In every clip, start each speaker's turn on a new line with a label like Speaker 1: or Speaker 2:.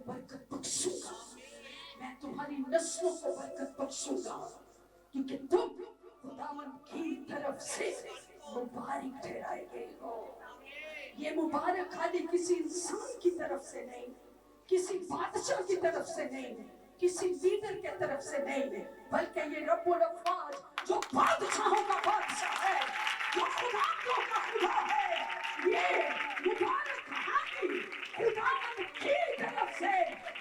Speaker 1: برکت بخشوں گا، میں تمہاری نسلوں کو برکت بخشوں گا، کیونکہ تم خداوند کی طرف سے مبارک ٹھہرائے گئے ہو۔ یہ مبارک خالی کسی انسان کی طرف سے نہیں، کسی بادشاہ کی طرف سے نہیں، کسی لیڈر کی طرف سے نہیں، بلکہ یہ رب الافواج جو بادشاہوں کا بادشاہ ہے، جو خدا کا خدا ہے، یہ مبارک کہانی خداوند کی طرف سے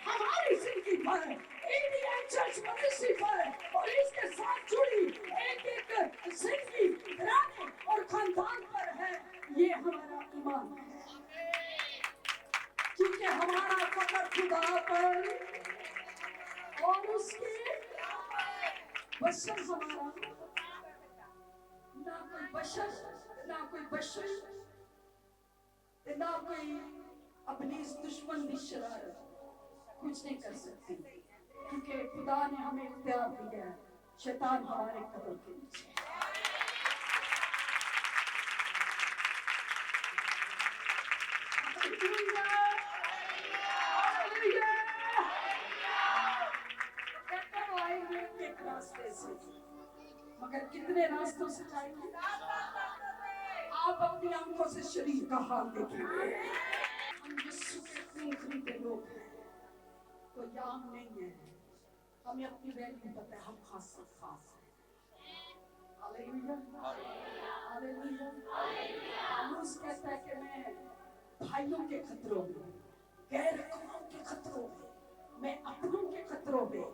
Speaker 1: ہماری زندگی پر، انڈین چرچ منسٹری پر اور اس کے ساتھ جڑی ایک ایک زندگی گھرانے اور خاندان پر ہے۔ یہ ہمارا ایمان ہے، کیونکہ ہمارا فقط خدا پر اور اس کے بشر ہمارا، نہ کوئی بشر، نہ کوئی بشر، نہ کوئی ابلیس دشمن بھی شرارت کچھ نہیں کر سکتی، کیونکہ خدا نے ہمیں اختیار دیا ہے، شیطان ہمارے قدم کے نیچے۔ ایک راستے سے، مگر کتنے راستوں سے جائیں گے؟ آپ اپنی آنکھوں سے شریر کا حال دیکھیں گے۔ ہم یسوع کے خون خریدے لوگ ہیں، کوئی عام نہیں ہے، ہمیں اپنی ویلیو پتہ ہے، ہم خاص ہیں۔ ہاللیلویہ، ہاللیلویہ۔ پالوس کہتا ہے کہ میں بھائیوں کے خطروں میں، غیر قوم کے خطروں میں اپنوں کے خطروں میں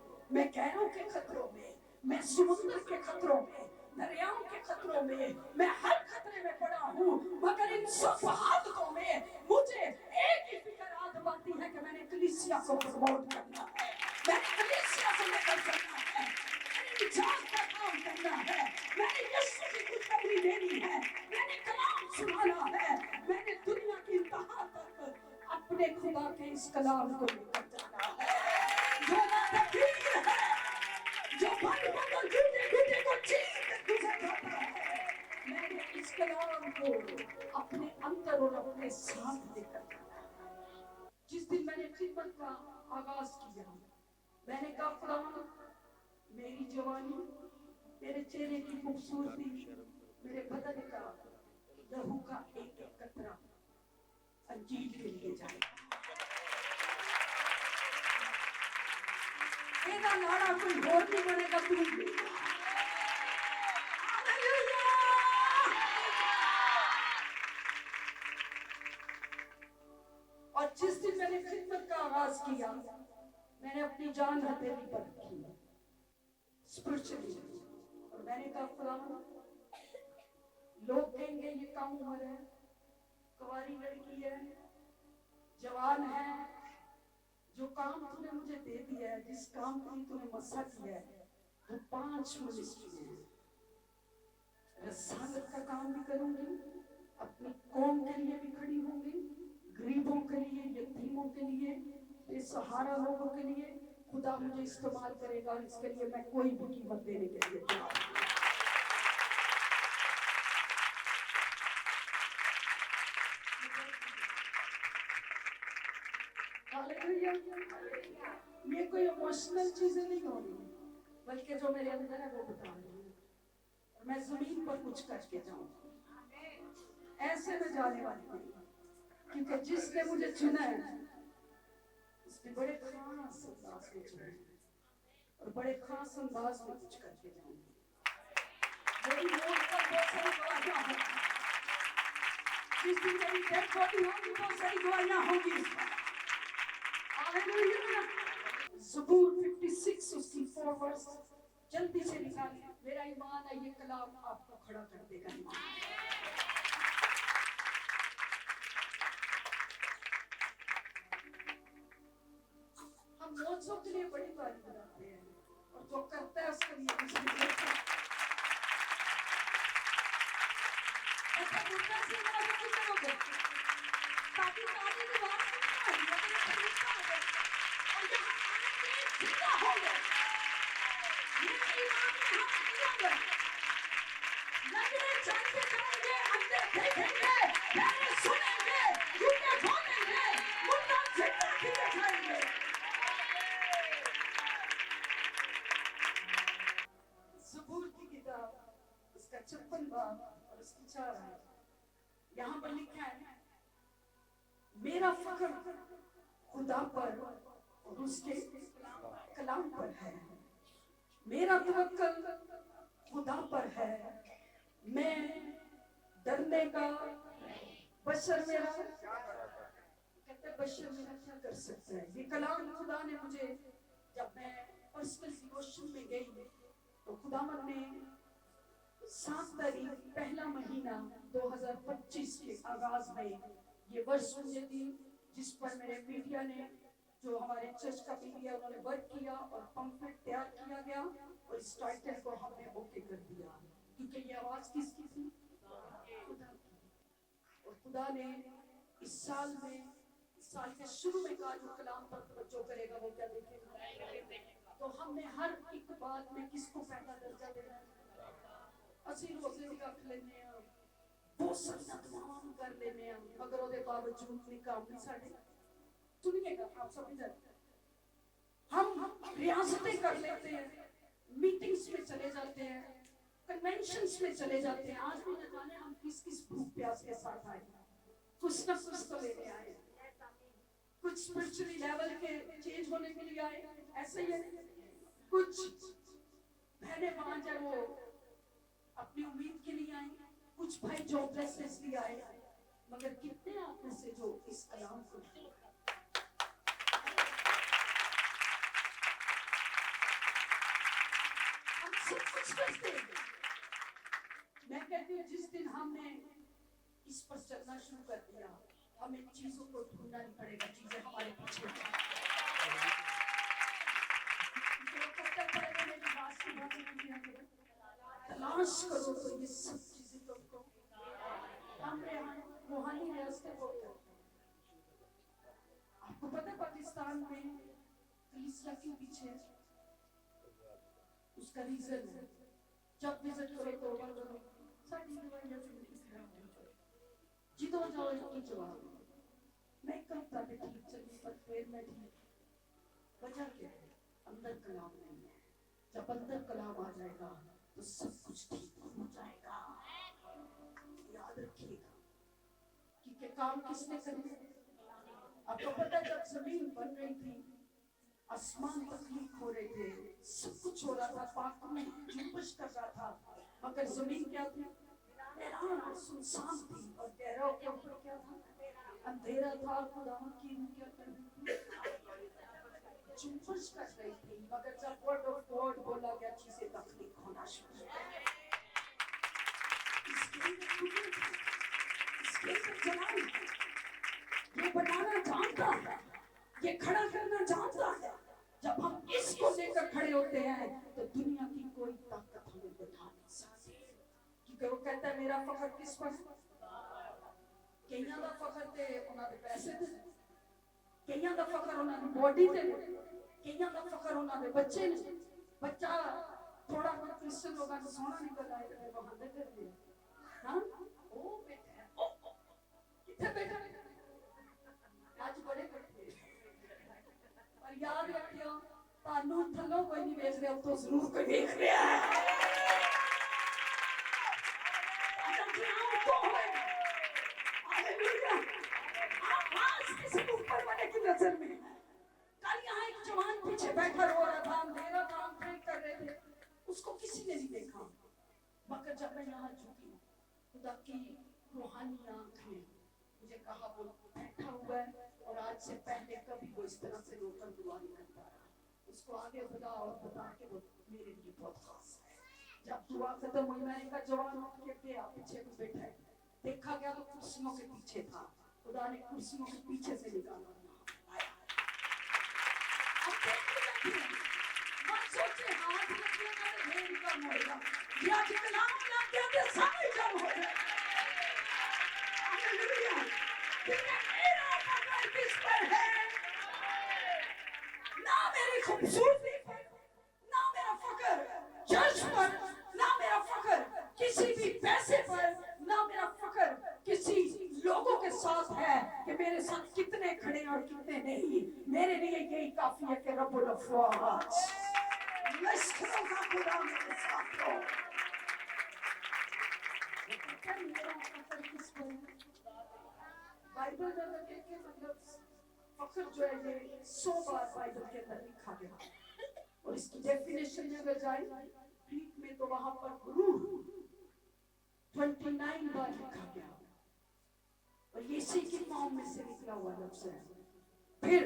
Speaker 1: غیروں کے خطروں میں سمندر کے خطروں میں، دریاؤں کے خطروں میں ہر خطرے میں پڑا ہوں، مگر ان سب حالتوں میں مجھے ایک ہی فکر آدم آتی ہے کہ میں نے کلیسیا کو پروموٹ کرنا ہے، میں نے کلیسیا کو لے کر چلنا ہے، میں نے نجات کا کام کرنا ہے، میں نے یسوع کی خوشخبری دینی ہے، میں نے کلام سنانا ہے، میں نے دنیا کی انتہا تک اپنے خدا کے اس کلام کو لے کر جانا ہے، جو نادبیر ہے، جو بھر بدل جھوٹے گھٹے کو چیر کر گزر جاتا ہے، میں نے اس کلام کو اپنے اندر اور اپنے ساتھ لے کر جانا ہے۔ جس دن میں نے خدمت کا آغاز کیا، میں نے کہا خداوند میری جوانی، میرے چہرے کی خوبصورتی، میرے بدن کا لہو کا ایک ایک قطرہ انجیل کے لیے جائے گا۔ میرا لاڑا کوئی اور نہیں بنے گا، تو بھی۔ ہاللیلویہ۔ اور جس دن میں نے خدمت کا آغاز کیا، میں نے اپنی جان ہتھیلی پر رکھی اسپرچولی، اور میں نے کہا خداوند لوگ کہیں گے یہ کم عمر ہے، کنواری لڑکی ہے، جوان ہے، جو کام تو نے مجھے دے دیا ہے، جس کام کو تو نے مسا کیا ہے، وہ 5 منسٹری ہیں۔ رسالت کا کام بھی کروں گی، اپنی قوم کے لیے بھی کھڑی ہوں گی، غریبوں کے لیے، یتیموں کے لیے، بے سہارا لوگوں کے لیے خدا مجھے استعمال کرے گا، اس کے لیے میں کوئی بھی قیمت دینے کے لیے تیار ہوں۔ یہ کوئی ایموشنل چیزیں نہیں ہو رہی، بلکہ جو میرے اندر ہے وہ بتا رہی ہوں، اور میں زمین پر کچھ کر کے جاؤں، ایسے میں جانے والی نہیں، کیونکہ جس نے مجھے چنا ہے اس نے بڑے خاص انداز میں چنا ہے، اور بڑے خاص انداز میں کچھ کر کے جاؤں گی۔ میری موت پر بہت ساری گواہیاں ہوں گی، جس دن میری ڈیتھ باڈی ہوگی بہت ساری گواہیاں ہوں گی اس پر۔ زبور 56 اس کی 4 ورس جلدی سے نکالیں، میرا ایمان ہے یہ کلام آپ کو کھڑا کر دے گا۔ ہم موجوں کے لیے بڑی باری بناتے ہیں، اور جو کرتا ہے اس کے لیے کچھ نہیں کرتا۔ ایسا گردہ سے نازک نہیں کرو گے، تاکہ تالی کی بات سننا ہے، لیکن ایسا گردہ ہو گئے، اور یہاں آنے کے لیے زندہ ہو گئے۔ میرے ایمان میں ہم اندر گئے، لگنے چلتے جائیں گے، اندر دیکھیں گے، پہلے سنیں گے، جھوٹے بولیں گے، مردہ زندہ کیے جائیں گے۔ अंतिम बात और इसकी 4 है। यहाँ पर लिखा है मेरा फख्र खुदा पर और उसके कलाम पर है, मेरा तवक्कल खुदा पर है, मैं डरने का बशर मेरा कहते बशर मेरा क्या कर सकता है। ये कलाम खुदा ने मुझे जब मैं पर्सनल डिवोशन में गई तो खुदावंद ने 7 तारीख पहला महीना 2025 के आगाज में ये वर्ष मुझे दी, जिस पर मेरे मीडिया ने जो हमारे चर्च का मीडिया उन्होंने वर्क किया और पंपलेट तैयार किया गया और इस टाइटल को हमने ओके कर दिया, क्योंकि ये आवाज किसकी थी? खुदा की। और खुदा ने इस साल में, इस साल के शुरू में कहा जो कलाम पर तवज्जो करेगा वो क्या देखेगा। तो हमने हर एक बात में किसको पहला दर्जा देना है? ਅਸੀਂ ਰੋਜ਼ੇ ਵੀ ਰੱਖ ਲੈਂਦੇ ਆ, ਬਹੁਤ ਸਾਰੀਆਂ ਦੁਆਵਾਂ ਕਰ ਲੈਂਦੇ ਆ, ਮਗਰ ਉਹਦੇ ਬਾਵਜੂਦ ਵੀ काम नहीं साढ़े सुनिएगा आप सभी जन, हम रियासतें कर लेते हैं, मीटिंग्स में चले जाते हैं, कन्वेंशंस में चले जाते हैं, आज भी न जाने हम किस किस भूख प्यास के साथ आए, कुछ न कुछ तो लेने आए, कुछ स्पिरिचुअली लेवल के चेंज होने के लिए आए, ऐसे ही है। कुछ बहने पांच है वो अपनी उम्मीद के लिए आए, कुछ भाई जॉबलेसनेस लिए आए, मगर कितने आप में से जो इस कलाम को हम सब कुछ करते हैं। मैं कहती हूँ जिस दिन हमने इस पर चलना शुरू कर दिया, हमें चीजों को ढूंढना नहीं पड़ेगा, चीजें हमारे पीछे तलाश करो तो ये सब चीजें तुमको हमने रूहानी रास्ते को। आपको पता है पाकिस्तान में कलीसिया क्यों पीछे है? उसका रीजन है, जब विजिट करो तो करो सारी दवाइयां जिधर जाओ इनकी जवाब। मैं कब तक ठीक चली पर फिर मैं ठीक, वजह क्या है? अंदर कलाम नहीं है। जब अंदर कलाम आ जाएगा तो सब कुछ ठीक हो जाएगा। याद रखिएगा कि काम किसने करना है? आपको पता है जब जमीन बन रही थी, आसमान तकलीफ हो रहे थे, सब कुछ हो रहा था, पाक में जुम्बश कर रहा था, मगर जमीन क्या थी? हैरान और सुनसान थी, और गहराव के ऊपर क्या था? अंधेरा था। खुदा की क्या कर रही थी? जुम्बश कर रही थी, मगर जब वर्ड ऑफ गॉड बोला गया चीजें तकलीफ होना शुरू हो गई। ये बनाना जानता है, ये खड़ा करना जानता है। जब हम इसको लेकर खड़े होते हैं तो दुनिया की कोई ताकत हमें बैठा नहीं सकती, क्योंकि वो कहता है मेरा फख्र किस पर है? कईयां दा फख्र ते उन्हां दे पैसे ते, कईयां दा फख्र उन्हां दी बॉडी ते, कईयां दा फख्र उन्हां दे बच्चे ने। बच्चा थोड़ा बहुत क्रिश्चियन लोगों को सोना निकल आए तो बहाने कर दिया, हां ओ बेटा है, ओ किथे बैठा आज बड़े बैठे। पर याद रखियो तानू थल्लों कोई नहीं देख रहा, तो जरूर कोई देख रहा है। नजर में कल यहाँ एक जवान पीछे बैठा रो रहा था, अंधेरा था, हम प्रे कर रहे थे, उसको किसी ने नहीं देखा, मगर जब मैं यहाँ झुकी खुदा की रूहानी आंख ने मुझे कहा वो बैठा हुआ है और आज से पहले कभी वो इस तरह से रोकर दुआ नहीं करता रहा। उसको आगे बता और बता के वो मेरे लिए बहुत खास है। जब दुआ खत्म हुई मैंने कहा जवान उठ के गया, पीछे को बैठा है, देखा गया तो कुर्सियों के पीछे था, खुदा ने कुर्सियों के पीछे से निकाला। मत सोचे हाथ लगेगा तो ढेर कम होगा, या कलाम लग गया तो सब कम हो जाएगा। हालेलुया। मेरा फख्र किस पर है? ना मेरी खूबसूरती पर, ना मेरा फख्र चर्च पर, ना मेरा फख्र किसी भी पैसे पर, ना मेरा फख्र किसी लोगों के साथ है कि मेरे साथ कितने खड़े और कितने नहीं। मेरे लिए यही काफी है कि रब्बुल अफ़वाज लश्करों का खुदा मेरे साथ हो। देखें मेरा फख्र किस पर है। बाइबल में अगर देखें मतलब फख्र जो है ये 100 बार बाइबल के अंदर लिखा गया और इसकी डेफिनेशन में अगर जाए ग्रीक में तो वहां पर गुरूर 29 बार लिखा गया और ये इसी की फॉर्म में से निकला हुआ लफ्ज है। फिर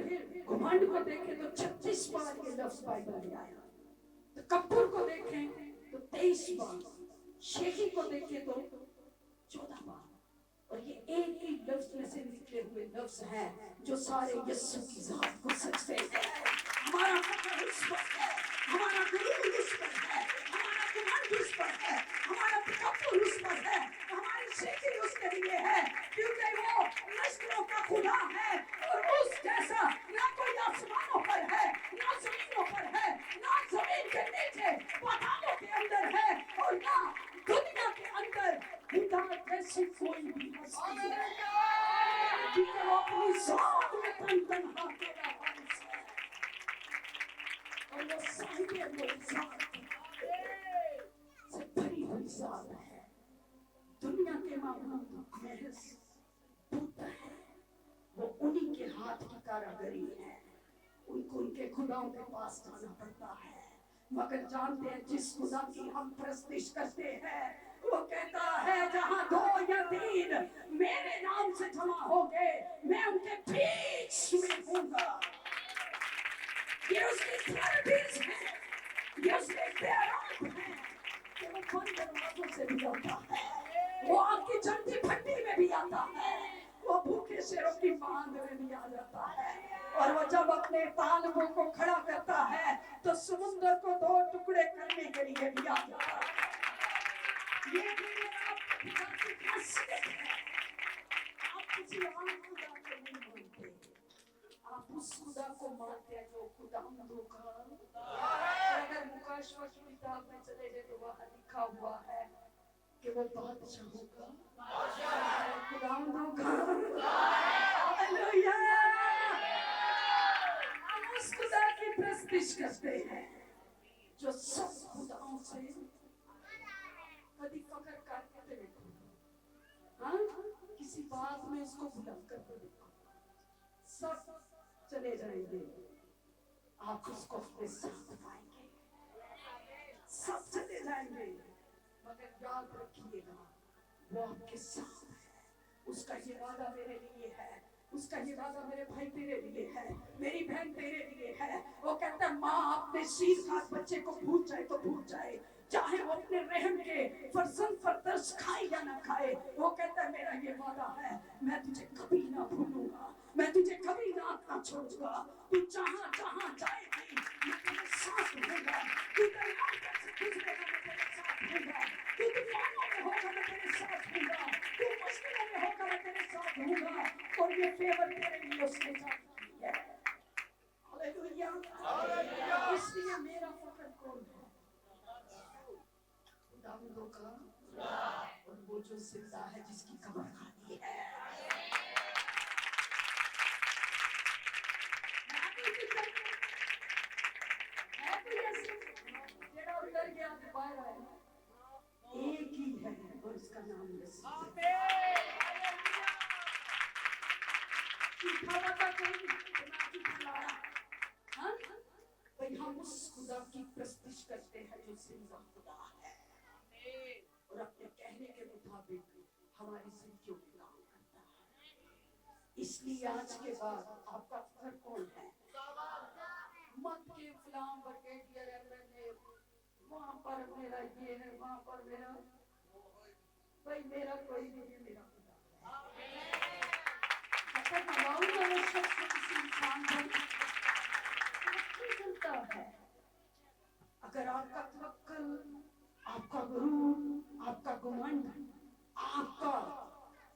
Speaker 1: घमंड को देखें तो 36 बार ये लफ्ज बाइबल में आया। तकब्बुर को देखें तो 23 बार, शेखी को देखें तो 14 बार और ये एक ही लफ्ज में से निकले हुए लफ्ज हैं जो सारे यीशु की जात को सचते हैं। हमारा फख्र उस पर है, हमारा गुरूर उस पर है, हमारा घमंड उस पर है, हमारा तकब्बुर उस पर है, हमारी शेखी उसके लिए है क्योंकि वो नस्लों का खुदा है और उस जैसा ना कोई आसमानों पर है ना जमीनों पर है ना जमीन के नीचे पहाड़ों के अंदर है और ना दुनिया के अंदर खुदा जैसी कोई भी हस्ती है क्योंकि वो अपनी जात में तन्हा तेरा वारिस है और वो साहिबे मुइज़्ज़त से भरी हुई जात है। दुनिया के मामलों महज पुत्र है, वो उन्हीं के हाथ की कारीगरी है, उनको उनके खुदाओं के पास जाना पड़ता है। मगर जानते हैं जिस खुदा की हम प्रस्तिश करते हैं वो कहता है जहां 2 या 3 मेरे नाम से जमा होंगे मैं उनके बीच में हूंगा। ये उसकी सर्विस है, ये उसके प्यार है कि वो बंद दरवाजों से भी आता है, वो आपकी चंदी भट्टी में भी आता है, वो भूखे शेरों की मांग में भी आ जाता है और वो जब अपने तालबों को खड़ा करता है तो समुद्र को 2 टुकड़े करने के लिए भी आ जाता है। ये भी आपके पिता की खासियत है। आप किसी और खुदा को नहीं मानते, आप उस खुदा को मानते हैं जो खुदावंदों का। अगर मुकाशवा की किताब में चले जाए तो वहाँ लिखा हुआ है कि वो बादशाहों का खुदावंदों का। हालेलुया। हम उस खुदा की प्रस्तिश करते हैं जो सब खुदाओं से कभी फख्र करते देखो, हाँ किसी बात में उसको बुलंद करते देखो, सब चले जाएंगे, आप उसको अपने साथ पाएंगे, सब चले जाएंगे मगर याद रखिएगा वो आपके साथ है। उसका ये वादा मेरे लिए है, उसका ये वादा मेरे भाई तेरे लिए है, मेरी बहन तेरे लिए है। वो कहता है माँ अपने शीर खास बच्चे को भूल जाए तो भूल जाए, चाहे वो अपने रहम के फरजंद पर तरस खाए या ना खाए, वो कहता है मेरा ये वादा है मैं तुझे कभी ना भूलूंगा, मैं तुझे कभी ना छोड़ूंगा। तू जहाँ जहाँ जाएगी मैं तेरे साथ रहूंगा, तू दरिया से गुजरेगा मैं तेरे साथ रहूंगा, तू तूफानों में होगा मैं तेरे साथ रहूंगा, तू मुश्किलों में होगा मैं तेरे साथ रहूंगा और ये फेवर तेरे लिए उसने जारी की है। हालेलुया। इसलिए मेरा फख्र कौन है? खुदावंदों का और वो जो जिंदा है जिसकी कब्र खाली है। एक ही है और उसका नाम यीशु है। भाई हम उस खुदा की प्रस्तिश करते हैं जो जिंदा खुदा है और अपने कहने के मुताबिक हमारी जिंदगियों में काम करता है। इसलिए आज के बाद आपका फख्र कौन है? मत के फलां ब्रिगेडियर एमएलए वहां पर मेरा ये है, वहां पर मेरा, भाई मेरा कोई नहीं है, मेरा खुदा है। अगर लगाऊंगा वो शख्स किसी इंसान पर चलता है। अगर आपका तवक्कुल, आपका गुरूर, आपका घमंड आपका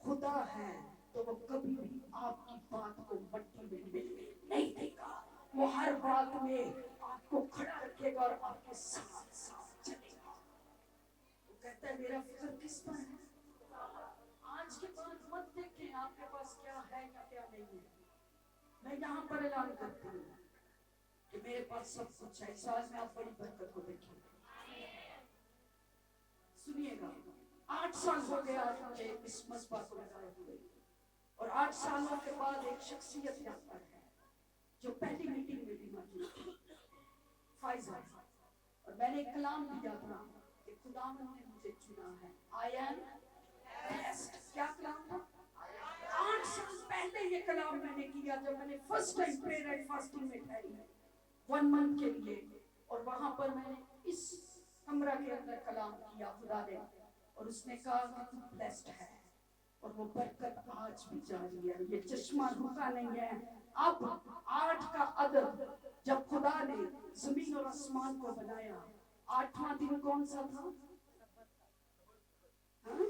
Speaker 1: खुदा है तो वो कभी भी आपकी बात को मट्टी में मिलने नहीं देगा। वो हर बात में आपको खड़ा रखेगा और आपके साथ साथ चलेगा। वो कहता है मेरा फिक्र किस पर है? आज के बाद मत देखें आपके पास क्या है या क्या नहीं है। मैं यहाँ पर ऐलान करती हूँ कि मेरे पास सब कुछ है। इस साल में आप बड़ी बरकत को देखेंगे। सुनिएगा, 8 साल हो गया मुझे इस मस्बा को लगाए हुए, और 8 सालों के बाद एक शख्सियत यहाँ पर है जो पहली मीटिंग में भी मौजूद थी, फाइजल, और मैंने एक कलाम दिया था कि खुदावंद ने मुझे चुना है, आई एम ब्लेस्ड। क्या कलाम था? 8 साल पहले ये कलाम मैंने किया जब मैंने first time prayer and fasting में ठहरी 1 मंथ के लिए, और वहां पर मैंने इस कमरा के अंदर कलाम किया खुदा ने, और उसने कहा कि तू ब्लेस्ड है, और वो बरकत आज भी जारी है, ये चश्मा रुका नहीं है। अब 8 का अदद जब खुदा ने जमीन और आसमान को बनाया, 8वां दिन कौन सा था? हाँ?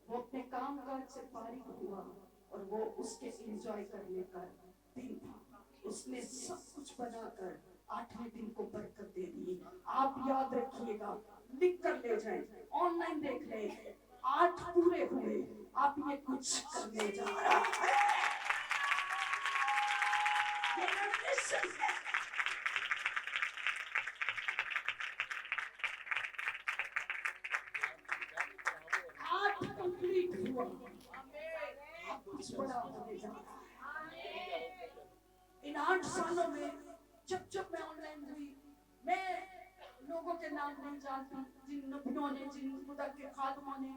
Speaker 1: वो अपने काम काज से फारिग हुआ और वो उसके एंजॉय करने का दिन था। उसने सब कुछ बनाकर 8वें दिन को बरकत दे दी। आप याद रखिएगा, लिख कर ले जाएं, ऑनलाइन देख लें, 8 पूरे हुए, आप ये कुछ करने जा रहा है, ये रेवोल्यूशन है। कंप्लीट हुआ, आप कुछ बड़ा होने जा रहा है। इन 8 सालों में जब जब मैं ऑनलाइन हुई, मैं लोगों के नाम नहीं जानती, जिन नबियों ने, जिन खुदा के खादमों ने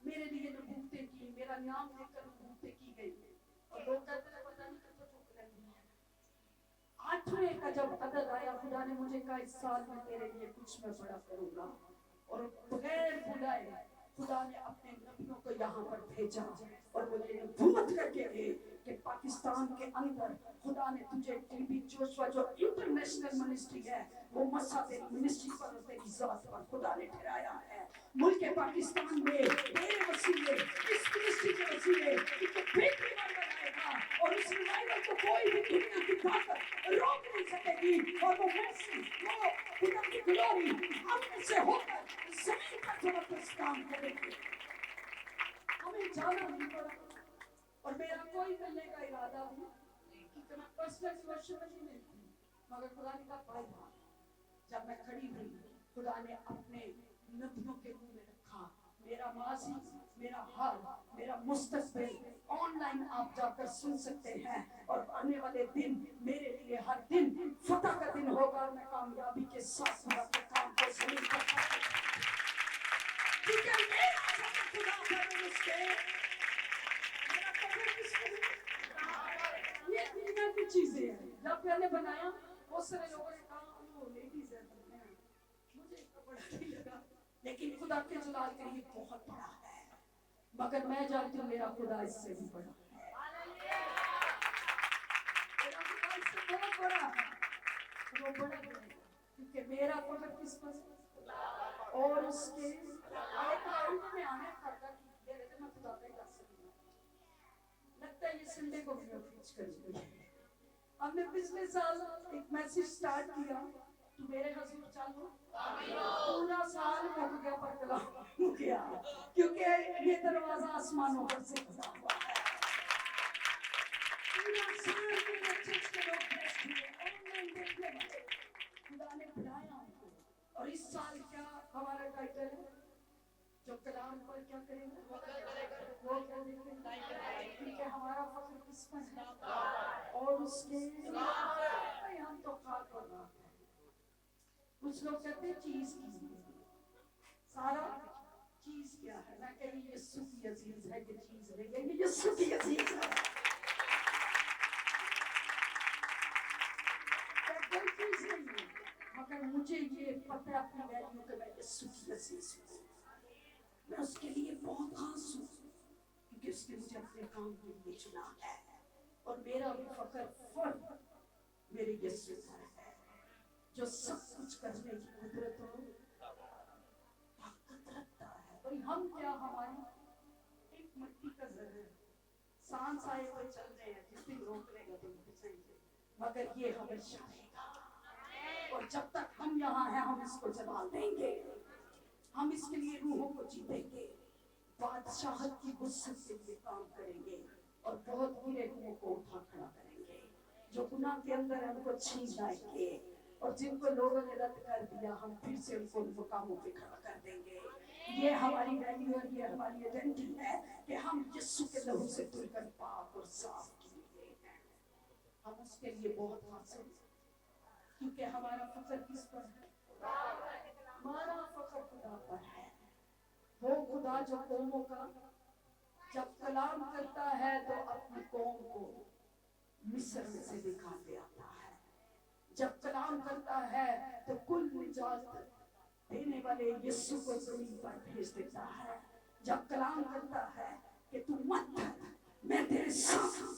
Speaker 1: मेरे लिए नबूवतें की, मेरा नाम लेकर नबूवतें की गई, और लोग कहते हैं पता नहीं कितना चुप रही है। 8वें का जब अदद आया, खुदा ने मुझे कहा इस साल में तेरे लिए कुछ मैं बड़ा करूंगा, और बगैर बुलाए खुदा ने अपने नबियों को यहाँ पर भेजा, और वो ये नबूवत करके गए कि पाकिस्तान के अंदर खुदा ने तुझे टीबी जोशुआ जो इंटरनेशनल मिनिस्ट्री है, वो मसा तेरी मिनिस्ट्री पर और तेरी जात पर खुदा ने ठहराया है। मुल्क पाकिस्तान में तेरे वसीले, इस मिनिस्ट्री के वसीले एक बिग रिवाइवल आएगा, और उस रिवाइवल को कोई भी दुनिया की ताकत रोक नहीं सकेगी, और वो मैसेज, वो खुदा की ग्लोरी हम में से होकर जमीन पर जबरदस्त काम करेंगे। हमें जाना नहीं पड़ा, और मेरा कोई करने का इरादा नहीं, क्योंकि मैं पर्सनल वर्शिप नहीं थी, मगर खुदा ने कहा भाई था। जब मैं खड़ी हुई, खुदा ने अपने नबियों के मुंह में रखा, मेरा माजी, मेरा हाल, मेरा मुस्तकबिल ऑनलाइन आप जाकर सुन सकते हैं, और आने वाले दिन मेरे लिए हर दिन फतह का दिन होगा, मैं कामयाबी के साथ अपने काम को जमीन पर क्योंकि मेरा खुदा पर उसके मेरा कब्र किसको ये दुनिया की चीजें हैं। जब मैंने बनाया बहुत सारे लोगों ने कहा वो लेडीज है, मुझे इतना बड़ा नहीं लगा, लेकिन खुदा के जलाल के लिए बहुत बड़ा है, मगर मैं जानती हूँ मेरा खुदा इससे भी बड़ा है, मेरा खुदा इससे बहुत बड़ा है, वो बड़ा है, क्योंकि मेरा कब्र किस पर और उसके में आने करता कि ये मैं खुदा पे कर सकती हूँ। लगता है ये संडे को भी प्रीच करूंगी। हमने पिछले साल एक मैसेज स्टार्ट किया, तू मेरे हजूर चलो, पूरा साल हो गया पर कलाम हो गया, क्योंकि ये दरवाजा आसमानों पर से खुला हुआ है। पूरा साल मेरे चर्च के लोग ब्लेस्ड हुए, ऑनलाइन देखने वाले खुदा ने बुलाया हमको, और इस साल क्या हमारा टाइटल है? जो कलाम पर क्या करेंगे वो करेंगे, क्योंकि हमारा फख्र किस पर है और उसके हम तो खाक पर रहा है। कुछ लोग कहते हैं चीज की, सारा चीज क्या है? मैं कह रही यीशु की अजीज है, ये चीज नहीं है, ये यीशु की अजीज है। कोई चीज नहीं है, मगर मुझे ये पता है अपनी वैल्यू कि मैं यीशु की अजीज हूँ, मैं उसके लिए बहुत खास हूँ, क्योंकि उसने मुझे अपने काम के लिए चुना है, और मेरा भी फख्र फर्ज मेरे यीशु पर है, जो सब कुछ करने की कुदरत हो ताकत रखता है। और हम क्या, हमारी एक मिट्टी का जर्रा, सांस आए हुए चल रहे हैं, जिस दिन रोक लेगा तो घुसेंगे, मगर ये हमेशा रहेगा, और जब तक हम यहाँ हैं हम इसको जला देंगे, हम इसके लिए रूहों को जीतेंगे, बादशाहत की वुसअत के लिए काम करेंगे, और बहुत गिरे हुओं को उठा खड़ा करेंगे, जो गुनाह के अंदर हमको छीन जाएंगे, और जिनको लोगों ने रद्द कर दिया हम फिर से उनको मुकामों पे खड़ा कर देंगे। یہ ہماری ویلیو اور یہ ہماری آئیڈینٹی ہے کہ ہم یسوع کے لہو سے دھل کر پاک اور صاف کیے گئے ہیں. ہم اس کے لیے بہت حاصل ہیں کیونکہ ہمارا فخر کس پر ہے؟ ہمارا فخر خدا پر ہے. وہ خدا جو قوموں کا جب کلام کرتا ہے تو اپنی قوم کو مصر میں سے نکال لے آتا ہے. جب کلام کرتا ہے تو کل نجات دینے والے یسوع کو زمین پر بھیج دیتا ہے. جب کلام کرتا ہے کہ تو مت ڈر، میں تیرے ساتھ ہوں،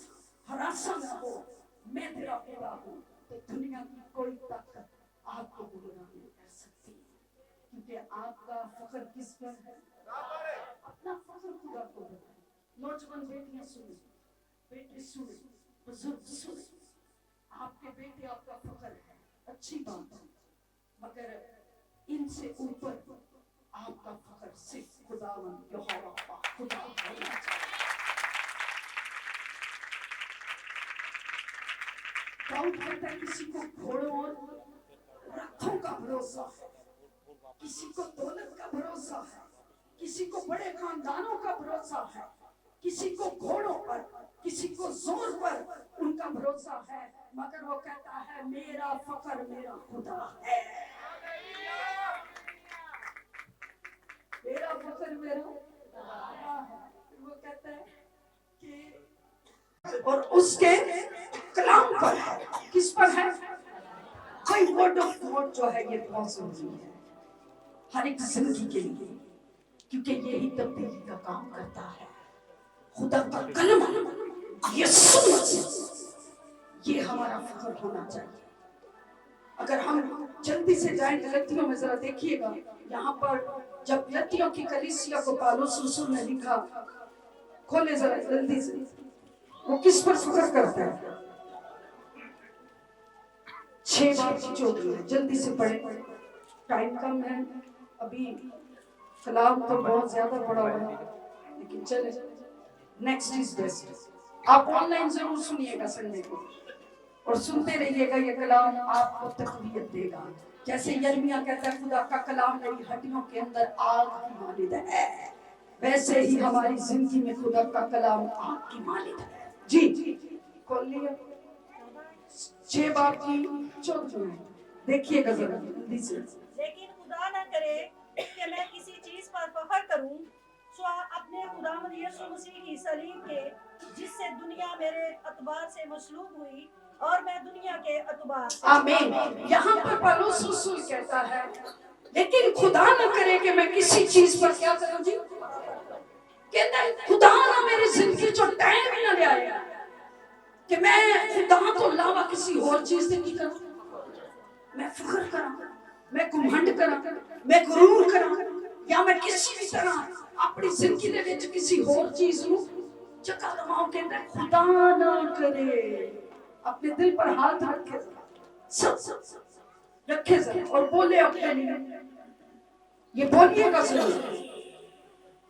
Speaker 1: ہراساں نہ ہو، میں تیرا خدا ہوں، تو دنیا کی کوئی طاقت آپ کو گمراہ نہیں کر سکتی. کیونکہ آپ کا فخر کس پر ہے؟ اپنا فخر خدا کو بتائیں. نوجوان بیٹیاں سنیں، بیٹے سنیں، بزرگ سنیں. آپ کے بیٹے آپ کا فخر ہے، اچھی بات ہے، مگر ان سے اوپر آپ کا فخر صرف خداوند یہوہ پاک خدا ہونا چاہیے. داؤد کہتا ہے کسی کو گھوڑوں اور رتھوں کا بھروسہ ہے، کسی کو دولت کا بھروسہ ہے، کسی کو بڑے خاندانوں کا بھروسہ ہے، کسی کو گھوڑوں پر، کسی کو زور پر ان کا بھروسہ ہے، مگر وہ کہتا ہے میرا فخر میرا خدا ہے. میرا فخر میرا خدا ہے. وہ کہتا ہے کہ اور اس کے کلام پر ہے. کس پر ہے؟ کوئی ورڈ آف گاڈ جو ہے یہ بہت ضروری ہے ہر ایک زندگی کے لیے، کیونکہ یہی تبدیلی کا کام کرتا ہے. خدا کا کلمہ یسوع مسیح، یہ ہمارا فخر ہونا چاہیے. اگر ہم جلدی سے جائیں غلطیوں میں ذرا دیکھیے گا، یہاں پر جب غلطیوں کی کلیسیا کو پالوس رسول نے لکھا، کھولے ذرا جلدی سے، وہ کس پر فخر کرتا ہے؟ 6 باب کی چوٹی ہے، جلدی سے پڑھیں، ٹائم کم ہے. ابھی کلام تو بہت زیادہ پڑا ہوا ہے لیکن چلے، نیکسٹ از بیسٹ. آپ آن لائن ضرور سنیے گا سنڈے کو، اور سنتے رہیے گا. یہ کلام آپ کو تقویت دے گا. جیسے یرمیہ کہتا ہے خدا کا کلام میری ہڈیوں کے اندر آگ کی مانند ہے، ویسے ہی ہماری زندگی میں خدا کا کلام آگ کی مانند ہے. جی کھول لیا 6 باب کی 14 میں دیکھیے گا ذرا جلدی سے.
Speaker 2: لیکن خدا نہ کرے کہ میں کسی چیز پر فخر کروں سوا اپنے خداوند یسوع مسیح کی صلیب کے، جس سے دنیا میرے اعتبار سے مصلوب ہوئی اور میں دنیا کے اعتبار سے.
Speaker 1: آمین. یہاں پر پالوس رسول کہتا ہے لیکن خدا نہ کرے کہ میں کسی چیز پر کیا کروں. جی کہتا ہے خدا نہ میری زندگی جو ٹائم ہی نہ لے آئے کہ میں خدا تو علاوہ کسی اور چیز سے نہیں کروں. میں فخر کروں، میں گھمنڈ کروں، میں غرور کروں، یا میں کسی بھی طرح اپنی زندگی دے وچ کسی اور چیز نوں جگہ دماؤ. کے اندر خدا نہ کرے. اپنے دل پر ہاتھ رکھے، سب رکھے ذرا اور بولے اپنے لیے، یہ بولیے گا ضرور،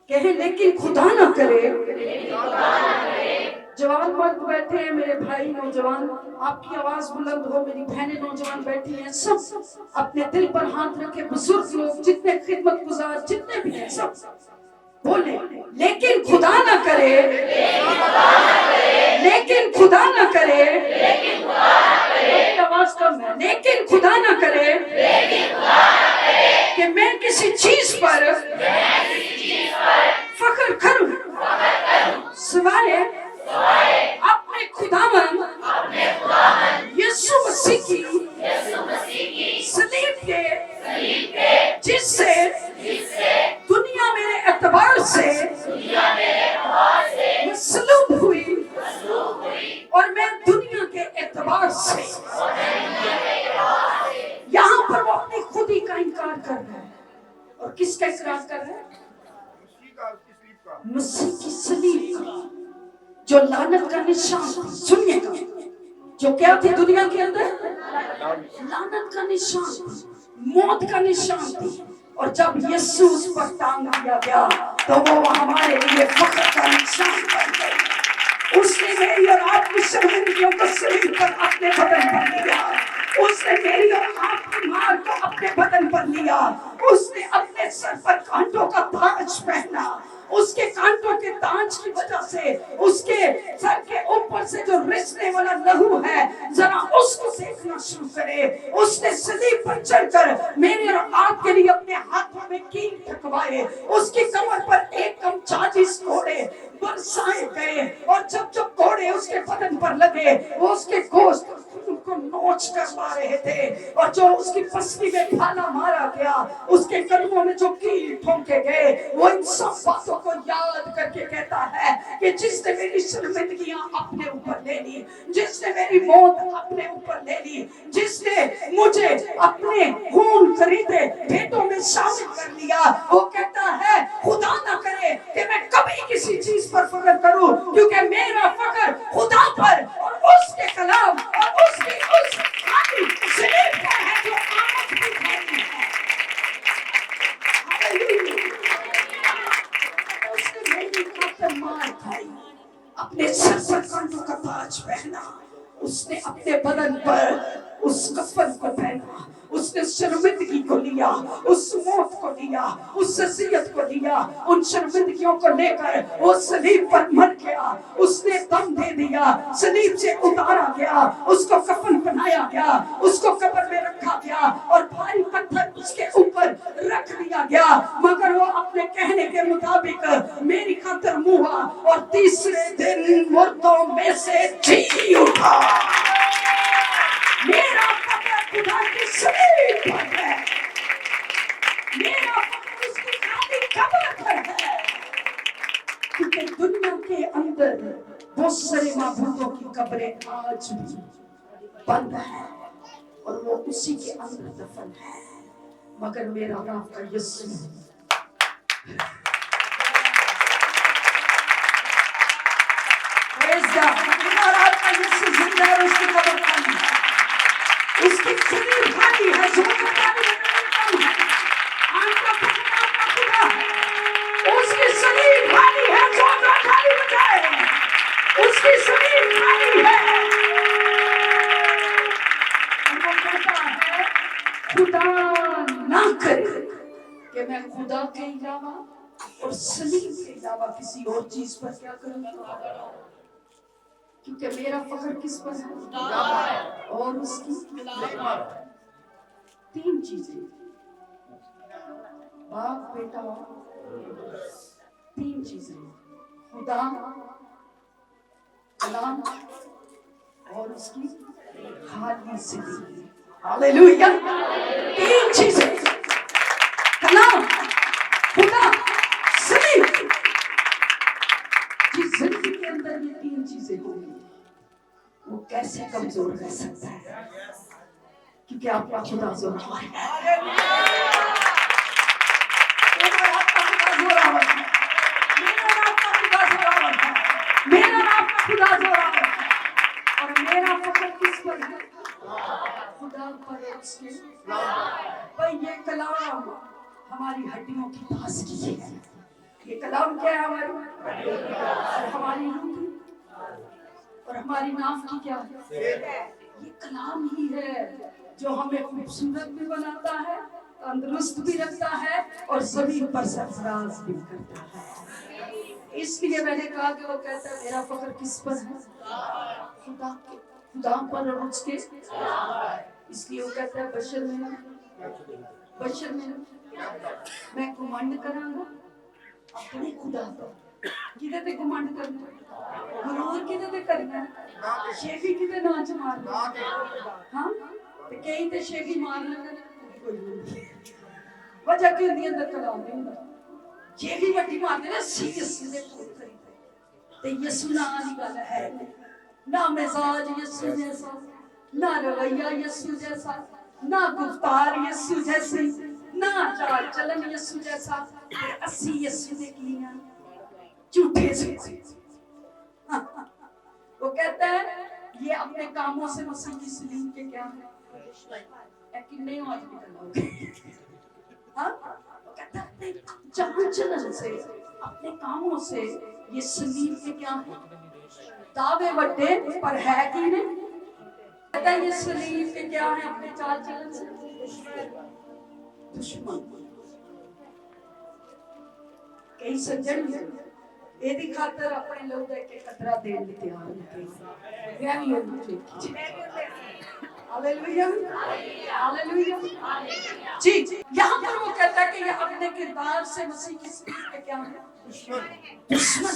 Speaker 1: کہیں لیکن خدا نہ کرے. جوان مرد بیٹھے ہیں، میرے بھائی نوجوان، آپ کی آواز بلند ہو، میری بہنیں نوجوان بیٹھی ہیں، سب اپنے دل پر ہاتھ رکھے. بزرگ لوگ جتنے خدمت گزار جتنے بھی ہیں سب بولے لیکن خدا نہ کرے، لیکن خدا نہ کرے. آواز کم ہے. لیکن خدا نہ کرے کہ میں کسی چیز پر فخر کروں سوائے اپنے خداوند یسوع مسیح کی صلیب کے، جس سے دنیا میرے اعتبار سے مصلوب ہوئی اور میں دنیا کے اعتبار سے. یہاں پر وہ اپنی خودی کا انکار کر رہا ہے، اور کس کا اقرار کر رہا ہے؟ مسیح کی صلیب کا، جو لعنت کا نشان تھی. سنیے گا، جو کیا تھی دنیا کے اندر؟ لعنت کا نشان تھی، موت کا نشان تھی. اور جب یسوع اس پر ٹانگ دیا گیا تو وہ ہمارے لیے فخر کا نشان بن گئی. اس نے میری اور آپ کی شرمندگیوں کو صلیب پر اپنے بدن پر لیا. اس نے میری اور آپ کی مار کو اپنے بدن پر لیا. اس نے اپنے अपने सर पर कांटों का ताज पहना। उसके कांटों के ताज की वजह से उसके सर के ऊपर से जो रिसने वाला लहू है, जरा उसको देखना शुरू करे। उसने सलीब पर चढ़कर मेरे और आपके लिए अपने हाथों में कील ठकवाए। उसकी कमर पर 1 घोड़े बरसाए गए, और जब जब घोड़े उसके बदन पर लगे, वो उसके गोश्त को नोच कर मार रहे थे। और जो उसकी पसली में भाला मारा गया, उसके कदमों में जो कील ठोंके गए, वो इन सब बातों को याद करके कहता है कि जिसने मेरी शर्मिंदगियां अपने ऊपर ले ली, जिसने मेरी मौत अपने ऊपर ले ली, जिसने मुझे अपने खून खरीदे भेंटों में शामिल कर लिया, वो कहता है खुदा ना करे कि मैं कभी किसी चीज पर फख्र करूं, क्योंकि मेरा फख्र खुदा पर और उसके कलाम और उसकी उस खाली सलीब पर है जो आग भी खाती है। उसने मेरी खातिर मार खाई, अपने सर पर कांटों का ताज पहना, उसने अपने बदन पर उस कफन को पहना, उसने शर्मिंदगी को लिया, उस मौत को लिया, उस अज़ियत को लिया, उन शर्मिंदगियों को लेकर वो सलीब पर मर गया। उसने दम दे दिया, सलीब से उतारा गया, उसको कफन पहनाया गया, उसको कब्र में रखा गया और भारी पत्थर उसके ऊपर रख दिया गया। मगर वो अपने कहने के मुताबिक मेरी खातिर मुआ और तीसरे दिन मुर्दों में से जी उठा। मेरा फख्र खुदा की सलीब पर है, मेरा फख्र उसकी खाली कब्र पर है, क्योंकि दुनिया के अंदर बहुत सारे माबूदों की कब्रें आज भी बंद है और वो उसी के अंदर दफन है। मगर मेरा बाप का यीशु जिंदा है, उसकी कब्र खाली है, उसकी सलीब खाली है। उसकी सलीब खाली है, उसकी सलीब खाली है। वो कहता है खुदा ना करे कि मैं खुदा के अलावा और सलीब के अलावा किसी और चीज पर क्या करूं, क्योंकि मेरा फख्र किस पर है और उसकी 3 चीजें, बाप बेटा 3 चीजें, खुदा, कलाम और उसकी खाली सलीब। हालेलुया। 3 चीजें, कलाम, खुदा, सलीब। जिस जिंदगी के अंदर ये 3 चीजें होंगी, वो कैसे कमजोर रह सकता है, क्योंकि आपका खुदा जोरावर है। मेरा आपका खुदा जोरावर है, मेरा आपका खुदा जोरावर है। और मेरा फख्र किस पर है, खुदा पर, उसके भाई। ये कलाम हमारी हड्डियों की ताजगी है। ये कलाम क्या है, हमारी रूह की और हमारी नाफ की क्या है। ये कलाम ही है जो हमें खूबसूरत भी बनाता है, तंदुरुस्त भी रखता है और जमीन पर सरफराज भी करता है। इसलिए मैंने कहा कि वो कहता है मेरा फख्र किस पर है, खुदा पर और उसके। इसलिए वो कहता है बशर में मैं घमंड करांगा अपने खुदा पर। किदे ते घमंड करना, गुरूर किदे ते करना, शेखी किदे नाच मारना। हां ते कई ते शेखी मार लेंदे, कोई वजह की होंदी अंदर कलाम नहीं हुंदा। शेखी वड्डी मारदे ने सीरियस दे पुत्र ते यीशु नाम दी गल है ना, मिजाज यीशु जैसा, ना रवैया यीशु जैसा, ना गुफ्तार यीशु जैसी, ना चाल चलन यीशु जैसा। अस्सी यीशु दे कीया झूठे से। वो कहता है ये अपने कामों से मसीह की सलीब के क्या है किन्ने आज निकलोगे। हाँ कहता है चाल चलन से, अपने कामों से ये सलीब के क्या है, दावे बड़े पर है कि नहीं। कहता है ये सलीब के क्या है, अपने चाल चलन से दुश्मन। यही सज्जन ਇਹਦੀ ਖਾਤਰ ਆਪਣੇ ਲੋਕ ਦੇ ਕੇ ਕਤਰਾ ਦੇਣ ਲਈ ਤਿਆਰ ਨਹੀਂ ਮੈਂ ਵੀ ਉਹਨੂੰ ਦੇਖੀ हालेलुया हालेलुया जी। यहाँ पर वो कहता है कि ये अपने किरदार से मसीह की सलीब पे क्या है दुश्मन।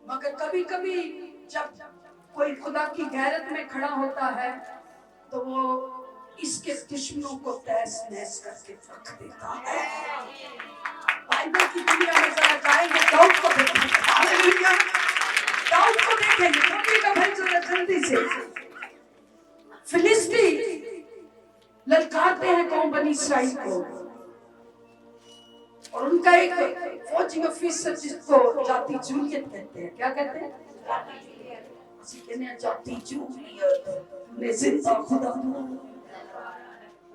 Speaker 1: मगर कभी कभी जब कोई खुदा की गैरत में खड़ा होता है तो वो इसके दुश्मनों को तहस नहस करके रख देता है। बाइबल की दुनिया में जरा जाएंगे दाऊद को देखेंगे हालेलुया दाऊद को देखेंगे कभी कभी जरा जल्दी से फिलिस्ती ललकारते हैं कौम बनी इसराइल को और उनका एक फौजी ऑफिसर जिसको जाति जूलियत कहते हैं क्या कहते हैं जाति जूलियत ने जिंदा खुदा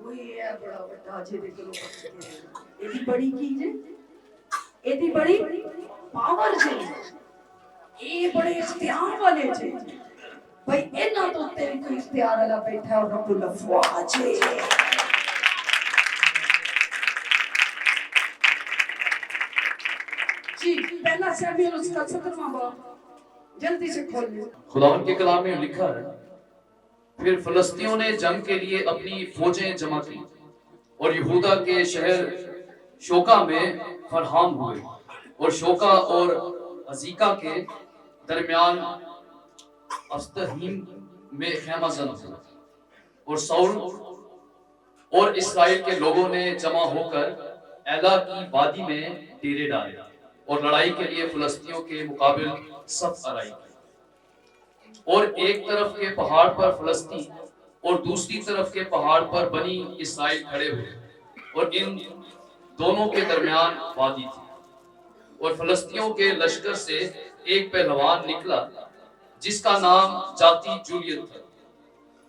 Speaker 1: वही है बड़ा बड़ा जेदे करो एदी बड़ी की जे एदी बड़ी पावर जे ये बड़े इख्तियार वाले जे भाई इन्हां तो उत्ते भी कोई इख्तियार वाला बैठा है रब्बुल अफवाज जी। पहला शमूएल उसका 17वां बाब जल्दी से खोल ले।
Speaker 3: खुदावंद के कलाम में लिखा है फिर फिलिस्तीयों ने जंग के लिए अपनी फौजें जमा की और यहूदा के शहर शोका में फरहाम हुए और शोका और अजीका के दरमियान अस्तहीम में खेमाजन हुआ और साउल और इस्राएल के लोगों ने जमा होकर एला की वादी में डेरे डाले और लड़ाई के लिए फिलिस्तीयों के मुकाबिल सफ आराई की और एक तरफ के पहाड़ पर फिलिस्ती और दूसरी तरफ के पहाड़ पर बनी इस्राएल खड़े हुए और इन दोनों के दरमियान वादी थी और फिलिस्तीयों के लश्कर से एक पहलवान निकला जिसका नाम जाति जूलियत था।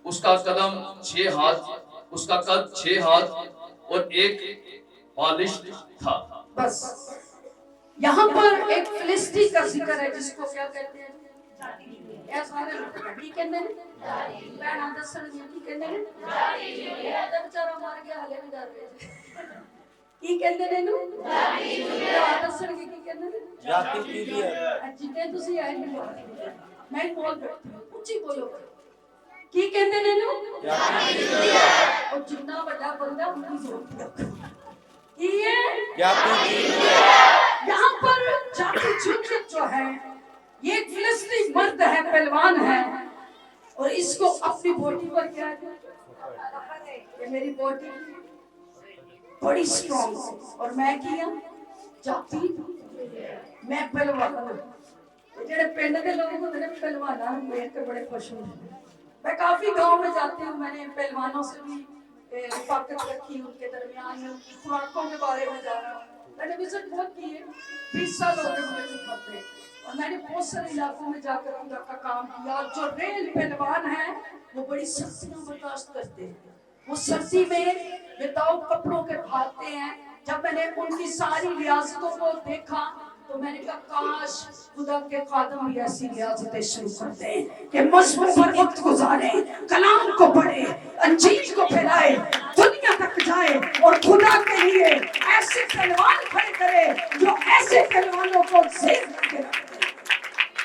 Speaker 3: उसका कद 6 हाथ और एक बालिश था।
Speaker 1: बस यहाँ पर एक फिलिस्ती का जिक्र है जिसको क्या कहते हैं ਇਹ ਸਾਰੇ ਕੀ ਕਹਿੰਦੇ ਨੇ ਭੈਣਾਂ ਦੱਸਣਗੀਆਂ ਕੀ ਕਹਿੰਦੇ ਨੇ ਇਹ ਤਾਂ ਵਿਚਾਰਾ ਮਰ ਗਿਆ ਹਲੇ ਵੀ ਡਰ ਰਿਹਾ ਕੀ ਕਹਿੰਦੇ ਨੇ ਇਹਨੂੰ ਦੱਸਣਗੇ ਕੀ ਕਹਿੰਦੇ ਨੇ ਜਾਤੀ ਕੀ ਹੈ ਜਿੱਤੇ ਤੁਸੀਂ ਆਏ ਨਹੀਂ ਮੈਂ ਬੋਲ ਬੈਠੀ ਉੱਚੀ ਬੋਲੋ ਕੀ ਕਹਿੰਦੇ ਨੇ ਇਹਨੂੰ ਜਾਤੀ ਉਹ ਜਿੰਨਾ ਵੱਡਾ ਬੰਦਾ ਉਨੀ ਜ਼ੋਰ की है यहाँ पर जाति जूलियत जो है ये एक फिलिस्ती मर्द है पहलवान है और इसको अपनी बॉडी पर क्या है ये मेरी बॉडी बड़ी स्ट्रॉन्ग और मैं किया जाति मैं पहलवान जेड़े पिंड के लोग होते हैं पहलवाना देख के बड़े खुश होते हैं। मैं काफी गांव में जाती हूँ मैंने पहलवानों से भी मुलाकात रखी उनके दरमियान में उनकी खुराकों के बारे में जाना मैंने विजिट बहुत किए 20 साल हो गए मुझे करते और मैंने बहुत सारे इलाकों में जाकर खुदा का काम किया और जो रेल पहलवान है वो बड़ी सर्दियां बर्दाश्त करते हैं वो सर्दी में विदाउट कपड़ों के भागते हैं। जब मैंने उनकी सारी रियासतों को देखा तो मैंने कहा काश खुदा के खादम भी ऐसी रियासतें शुरू कर दें कि मजहब पर वक्त गुजारे कलाम को पढ़े अंजील को फैलाए दुनिया तक जाए और खुदा के लिए ऐसे पहलवान खड़े करे जो ऐसे पहलवानों को जेब करके रखते।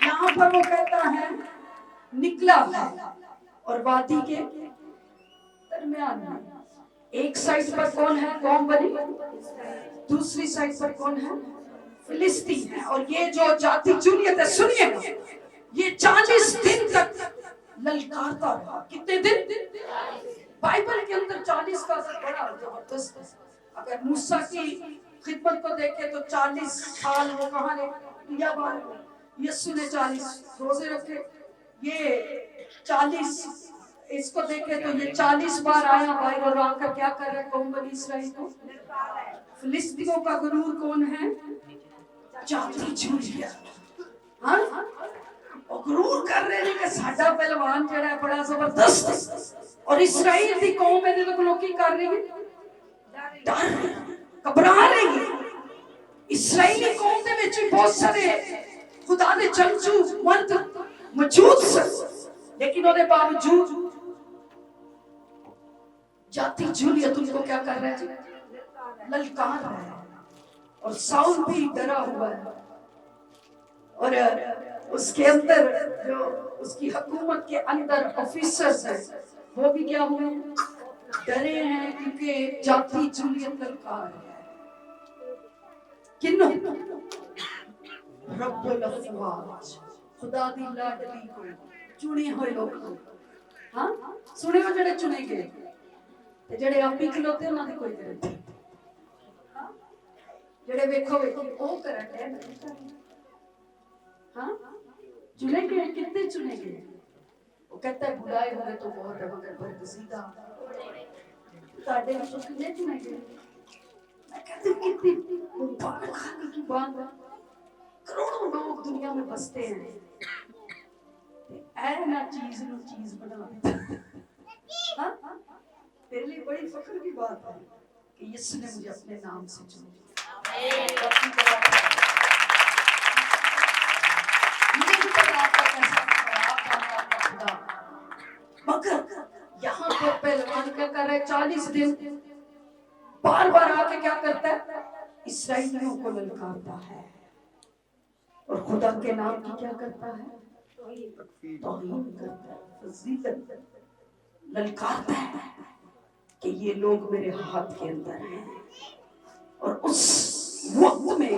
Speaker 1: यहाँ पर वो कहता है निकला और वादी के दरमियान में एक साइड पर कौन है कौम बनी दूसरी साइड पर कौन है फिलिस्ती है और ये जो जाति जूलियत है सुनिए ये 40 दिन तक ललकारता रहा। कितने दिन बाइबल के अंदर 40 का असर बड़ा जबरदस्त है। अगर मूसा की खिदमत को देखें तो 40 साल वो कहाँ रहे यीशु ने 40 रोजे रखे ये 40 इसको देखें तो ये 40 बार आया भाई और आकर क्या कर रहा है कौम बनी इसराइल को फिलिस्तियों का गुरूर कौन है जाति जूलियत हाँ और गुरूर कर रहे हैं कि साडा पहलवान जेड़ा है बड़ा जबरदस्त और इसराइल दी कौम है तो लोग की कर रही है डर घबरा रही है। इसराइली कौम दे विच बहुत सारे खुदा दे जंगजू मर्द मौजूद सन लेकिन ओदे बावजूद जाति जूलियत उनको क्या कर रहा है ललकार रहा है और साउल भी डरा हुआ है, और उसके अंदर जो उसकी हुकूमत के अंदर ऑफिसर्स हैं वो भी क्या हुए, डरे हैं, क्योंकि जाति जूलियत ललकार है। किन्नो रब्बुल अफवाज, खुदा दी लाडली को, चुने हुए लोग, हाँ सुने हो जड़े चुने गए ते जड़े आप ही खलोते उन्हां दी कोई गारंटी, हाँ जड़े वेखो वेखी ओ करन है, हाँ चुने गए, कितने चुने गए। वो कहता है बुलाए हुए तो बहुत है मगर बरगजीदा ताड़े विचों कितने चुने गए। मैं कहती हूँ कितनी मुबारक खाने की बात है, करोड़ों लोग दुनिया में बसते हैं, ऐ ना चीज नु चीज बना दिया। हाँ तेरे लिए बड़ी फख्र की बात है कि यीशु ने मुझे अपने नाम से चुन लिया। मुझे भी पता आपका कैसा आपका खुदा, मगर यहाँ पर पहलवान क्या कर रहा है, 40 दिन बार बार आके क्या करता है, इसराइलियों को ललकारता है, और खुदा के नाम की क्या करता है, तौहीन करता है, फजीलत ललकारता है कि ये लोग मेरे हाथ के अंदर हैं। और उस वक्त में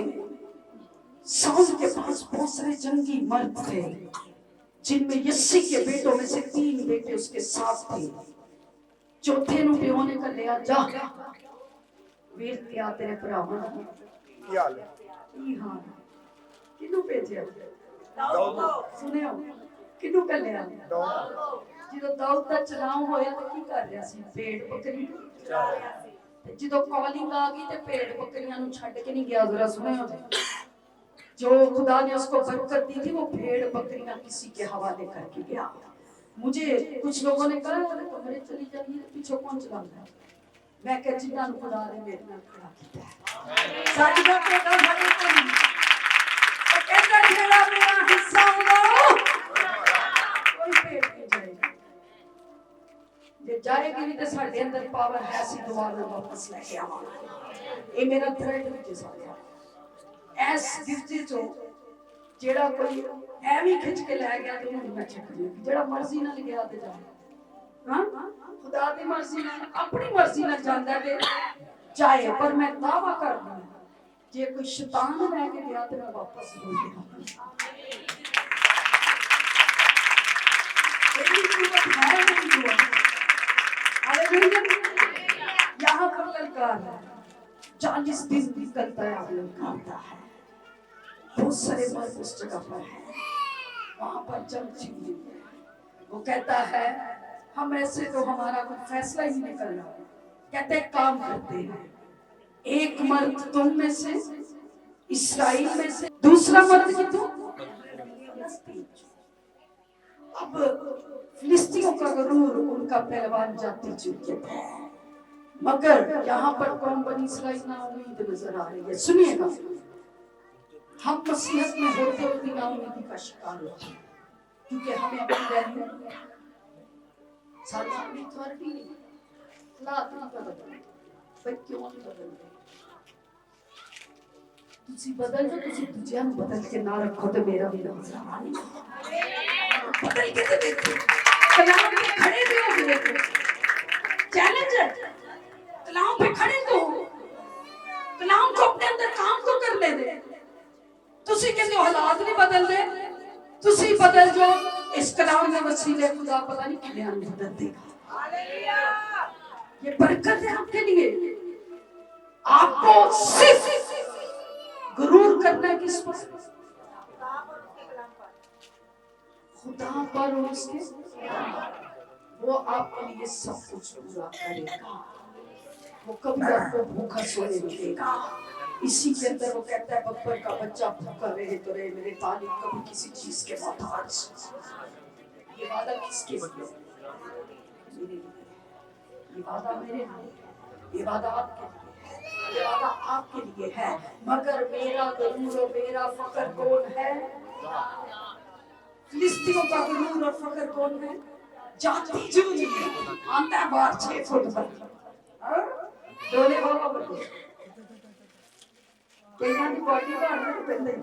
Speaker 1: साउल के पास बहुत सारे जंगी मर्द थे, जिनमें यस्सी के बेटों में से 3 बेटे उसके साथ थे। चौथे नु ब्योने का लिया जा वीर क्या तेरे भरावां की हाल है, की हाल किनु भेजिया सुने हो, किनु का लिया ਜਦੋਂ ਦਾਊਦ ਦਾ ਚਲਾਉ ਹੋਇਆ ਤਾਂ ਕੀ ਕਰ ਰਿਹਾ ਸੀ, ਭੇਡ ਬੱਕਰੀ ਤੇ ਜਦੋਂ ਕਾਲਿੰਗ ਆ ਗਈ ਤੇ ਭੇਡ ਬੱਕਰੀਆਂ ਨੂੰ ਛੱਡ ਕੇ ਨਹੀਂ ਗਿਆ। ਜ਼ਰਾ ਸੁਣਿਓ, जो खुदा ने उसको बरकत दी थी वो भेड़ बकरियां किसी के हवाले करके गया। मुझे कुछ लोगों ने कहा कमरे चली जाइए, पीछे कौन चलाता है, मैं कह जिन्ना खुदा ने मेरे नाल खड़ा किया है सारी बात पे गल बड़ी कोई तो कहता जेड़ा मेरा हिस्सा होगा कोई भेड़ नहीं जाएगा, जे जाएगी भी तो साडे अंदर पावर है, सी दोबारा वापस लेके आवांगे। ये मेरा थ्रेड है सारे ਐਸ ਗਿਫਟ ਚੋਂ ਜਿਹੜਾ ਕੋਈ ਐਵੇਂ ਖਿੱਚ ਕੇ ਲੈ ਗਿਆ ਤੇ ਉਹਨੂੰ ਮੈਂ ਛੱਡਣੀ, ਜਿਹੜਾ ਮਰਜ਼ੀ ਨਾਲ ਗਿਆ ਤੇ ਜਾ, ਹਾਂ ਖੁਦਾ ਦੀ ਮਰਜ਼ੀ ਨਾਲ ਆਪਣੀ ਮਰਜ਼ੀ ਨਾਲ ਜਾਂਦਾ ਤੇ ਜਾਏ, ਪਰ ਮੈਂ ਦਾਵਾ ਕਰਦੀ ਹਾਂ ਜੇ ਕੋਈ ਸ਼ੈਤਾਨ ਲੈ ਕੇ ਗਿਆ ਤੇ ਮੈਂ ਵਾਪਸ ਹੋ ਜਾਵਾਂ। ਇਹਦੀ ਕੀਮਤ ਹੈ ਨਹੀਂ ਦੁਆ। हालेलुया। यहाँ पर ललकार है, 40 दिन निकलता है, ललकारता है। बहुत सारे मर्द उस जगह पर है, वहां पर जंग छिड़ी है। वो कहता है हम ऐसे तो हमारा कोई फैसला ही नहीं कर रहा, कहते काम करते हैं, एक मर्द तुम में से इस्राएल में से, दूसरा मर्द की तुम। अब फिलिस्तीयों का गरूर उनका पहलवान जाति चुके थे, मगर यहाँ पर कौन बनी इस्राएल ना उम्मीद नजर आ रही है। सुनिएगा, हम मसीहत में होते हुए नाउमीदी का शिकार होते हैं, क्योंकि हमें अपनी वैल्यू सारी अपनी अथॉरिटी नहीं, हालात नहीं बदलते, पर क्यों नहीं बदलते? तुसी बदल जो, तुसी दूजियां नूं बदल के ना रखो तो मेरा भी नाम सलाम नहीं बदल के तो देखो, कलाम पे खड़े भी हो देखो, चैलेंज है, कलाम पे खड़े तो हो, कलाम को अपने अंदर काम तो कर ले दे। तुसी कहते हो हालात नहीं बदल दे, तुसी बदल जो, इस कलाम के वसीले खुदा पता नहीं कितना बदल देगा। हालेलुया। ये बरकत है आपके लिए। आपको सिर्फ गुरूर करना है किस पर? खुदा पर और उसके, वो आपके लिए सब कुछ पूरा करेगा, वो कभी आपको भूखा सोने नहीं देगा। इसी के अंदर वो कहता है बब्बर का बच्चा भूखा रहे तो रहे, मेरे तालिब कभी किसी चीज के मोहताज। ये वादा किसके लिए? मेरे लिए। ये वादा मेरे लिए, ये वादा आपके लिए, ये वादा आपके लिए है। मगर मेरा गरूर और मेरा फक्र कौन है? फिलिस्तीयों का गरूर और फक्र कौन है? जाति जूझ आता है बाहर 6 फुट पर, डोले बाबा बने ਕਈਆਂ ਦੀ ਬਾਡੀ ਬਣਨ ਨੂੰ ਪੈਂਦਾ ਹੀ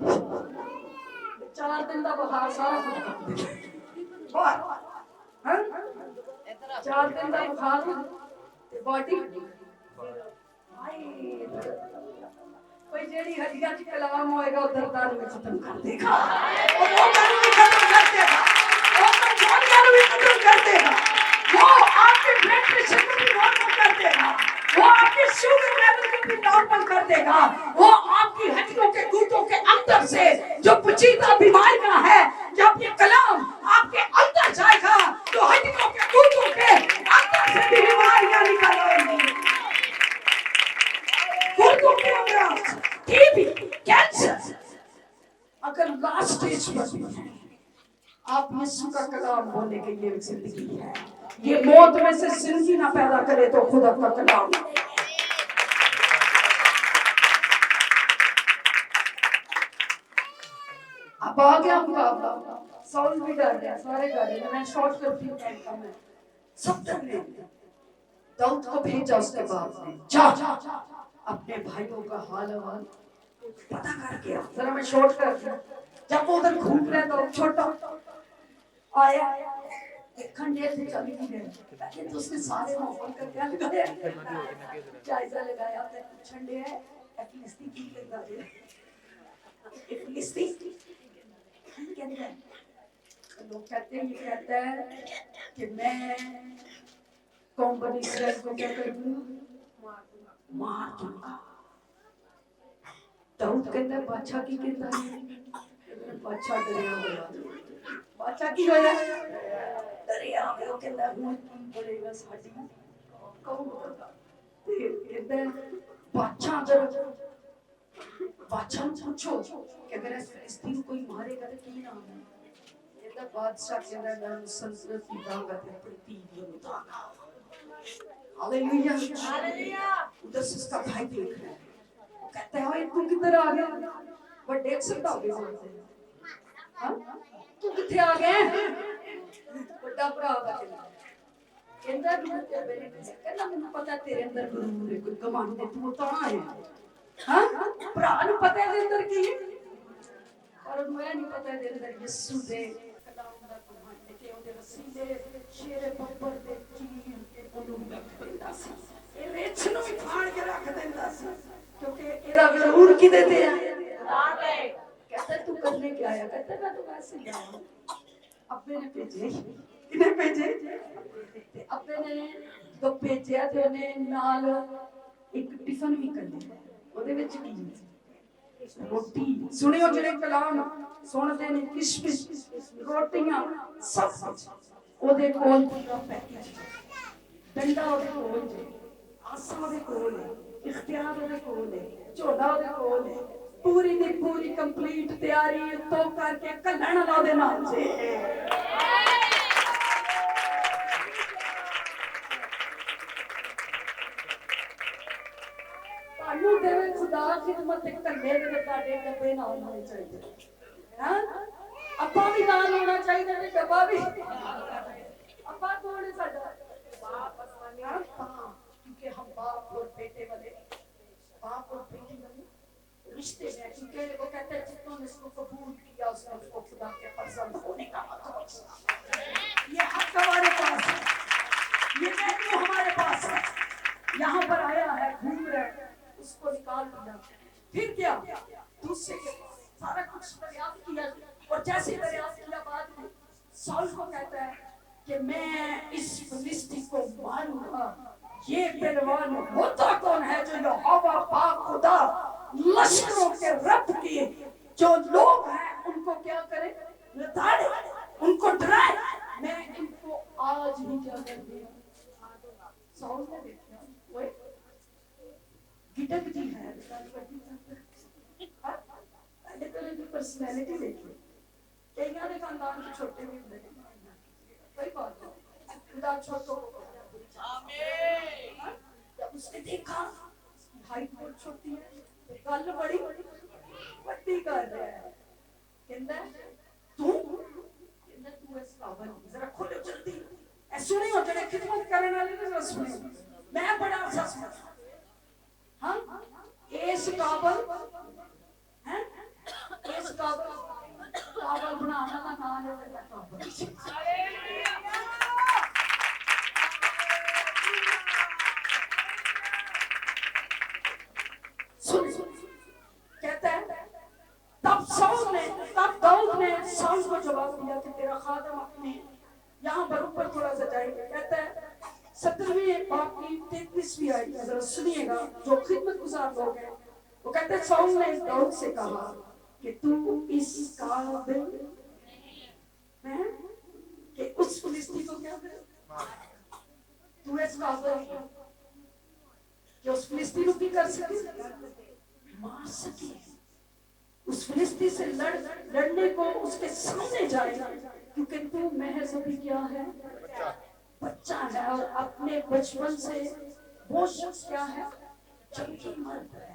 Speaker 1: 4 ਦਿਨ ਦਾ ਬੁਖਾਰ ਸਾਰਾ ਕੁਝ ਕਰ ਦਿੰਦਾ ਹਾਂ 4 ਦਿਨ ਦਾ ਬੁਖਾਰ ਤੇ ਬਾਡੀ ਹਾਏ कोई जेड़ी हड्डियां च कलाम होएगा वो दर्दां भी खत्म कर देगा वो रोगां भी खत्म कर देगा वो कमजोरियां भी खत्म कर देगा वो आपके ब्लड प्रेशर को भी नॉर्मल कर देगा वो आपके शुगर लेवल को भी नॉर्मल कर देगा वो आपकी हड्डियों के गुर्दों के अंदर से जो पेचीदा बीमारियां है जब ये कलाम आपके अंदर जाएगा तो हड्डियों के गुर्दों के अंदर से भी बीमारियां निकल आएंगी गुर्दों के अमराज टीबी कैंसर अगर लास्ट स्टेज पर भी है आप यीशु का कलाम बोलने के लिए जिंदगी है ये मौत में से जिंदगी ना पैदा करे तो खुदा का कलाम अब आ गया मुकाबला साउंड भी डर गया सारे डर गए मैं शॉर्ट करती हूँ टाइम का मैं सब डर गए दाऊद को भेजा उसके बाप ने जा अपने भाइयों का हाल हवाल पता करके जरा मैं शॉर्ट कर दिया जब वो उधर घूम रहे तो छोटा आया एक खंडे से चली गई पहले तो उसने सारे माहौल का क्या लगाया जायजा लगाया तो ठंडे है फिलिस्तीन की लगा दे फिलिस्तीन कहते हैं लोग कहते हैं ये कहता है कि मैं कौम बनी इस्राएल को क्या करूँ मार दूंगा दाऊद कहता है बादशाह की कहता है बादशाह डरिया होया बादशाह की होया डरिया होया वो कहता है हुन की बोलेगा साडी कौन होगा ते कहता है बादशाह जरा बादशाह ने पूछो कि अगर फिलिस्तीन कोई मारेगा तो की नाम है कहता बादशाह कहता है मैं सल्तनत की ताकत है अपनी तीर उठाना हालेलुया हालेलुया उधर से उसका भाई देख रहा है वो कहता है ओए तू किधर आ गया बट देख सकता हो बोलते हैं हां तू किथे आ गया बड़ा भरा का कहता कहता मेरे कहता मुझे पता तेरे अंदर गुरूर है कोई कमांड दे तू तो आया हां भरा नु पता है अंदर की पर मैं नहीं पता तेरे अंदर यीशु दे कलाम दा कमांड के ओदे वसीले शेरे बब्बर दे चीर के ਉਹਨੂੰ ਰੱਖ ਦਿੰਦਾ ਸੀ ਇਹ ਰੇਛ ਨੂੰ ਵੀ ਫਾੜ ਕੇ ਰੱਖ ਦਿੰਦਾ ਸੀ क्योंकि ਇਹਦਾ ਗਰੂਰ ਕਿਦੇ ਤੇ ਆ ਖੁਦਾ ਤੇ कहता तू करने क्या आया कहता मैं तो वैसे ही आया अब्बे ने भेजे किने भेजे ते अब्बे ने तो भेजिया ते ਉਹਨੇ ਨਾਲ ਇੱਕ ਟਿਫਨ ਵੀ ਕੱਢਿਆ ਉਹਦੇ ਵਿੱਚ ਕੀ ਰੋਟੀ ਸੁਣਿਓ ਜਿਹੜੇ ਕਲਾਮ ਸੁਣਦੇ ਨੇ ਕਿਸ਼ਮਿਸ਼ ਰੋਟੀਆਂ ਸਭ ਕੁਝ ਉਹਦੇ ਕੋਲ ਪੂਰਾ ਪੈਕੇਜ डंडा ਉਹਦੇ ਕੋਲ ਜੇ ਆਸਾ ਉਹਦੇ ਕੋਲ ਹੈ ਇਖਤਿਆਰ ਉਹਦੇ ਕੋਲ ਹੈ ਝੋਲਾ ਉਹਦੇ ਕੋਲ ਹੈ ਪੂਰੀ ਦੀ ਪੂਰੀ ਕੰਪਲੀਟ ਤਿਆਰੀ ਤੋਂ ਕਰਕੇ ਕੱਲਣ ਵਾਲਾ ਉਹਦੇ ਨਾਲ ਜੇ ਤੁਹਾਨੂੰ ਦੇਵੇ ਖੁਦਾ ਖਿਦਮਤ ਕੱਲੇ ਦੇ ਤੁਹਾਡੇ ਡੱਬੇ ਨਾਲ ਹੋਣੇ ਚਾਹੀਦੇ ਹਾਂ ਆਪਾਂ ਵੀ ਨਾਲ ਹੋਣਾ ਚਾਹੀਦਾ ਤੇ ਡੱਬਾ ਵੀ ਆਪਾਂ ਕੋਲ ਸਾਡਾ क्योंकि हम बाप और बेटे वाले बाप और बेटी वाले रिश्ते में क्योंकि वो कहते हैं जितनों ने इसको कबूल किया उसने उसको खुदा के फर्जंद होने का हक बख्शा ये हक हमारे पास है ये मेन्यू हमारे पास है यहाँ पर आया है घूम रहा है उसको निकाल दिया फिर क्या दूसरे के पास सारा कुछ दरियाफ्त किया और जैसे दरियाफ्त किया बाद में साउल को कहता है कि मैं इस फिलिस्ती को मारूंगा ये पहलवान होता कौन है जो यहोवा पाक खुदा लश्करों के रब की जो लोग हैं उनको क्या करे लताड़े उनको डराए मैं इनको आज ही क्या कर दिया साउल ने देखा वो गिटक जी है पहले तो इनकी पर्सनैलिटी देखी कईयां दे खानदान के छोटे भी होंगे कोई बात नहीं खुदा छोटों को आमीन जब उसने देखा हाइट बहुत छोटी है गल बड़ी बड़ी कर रहा है कहंदा तू इस काबल जरा खोलो जल्दी ए सुनियो जड़े खिदमत करने वाले ने जरा सुनियो मैं बड़ा अरसा सुना हां इस काबल चीज। सुन कहता है तब दाऊद ने शाऊल को जवाब दिया कि तेरा खादम अपने यहाँ पर ऊपर थोड़ा सा जाएगा। कहता है 17वें बाप की 33वीं आयत जरा सुनिएगा, जो खिदमत गुजार लोग हैं। वो कहते हैं शाऊल ने दाऊद से कहा कि तू इस काबिल है कि उस फिलिस्ती को क्या करे, तू इस काबिल कि उस फिलिस्ती को भी कर सके, मार सके, उस फिलिस्ती से लड़ने को उसके सामने जाएगा, क्योंकि तू महज अभी क्या है, बच्चा है। और अपने बचपन से वो शख्स क्या है, चमकी मर्द है।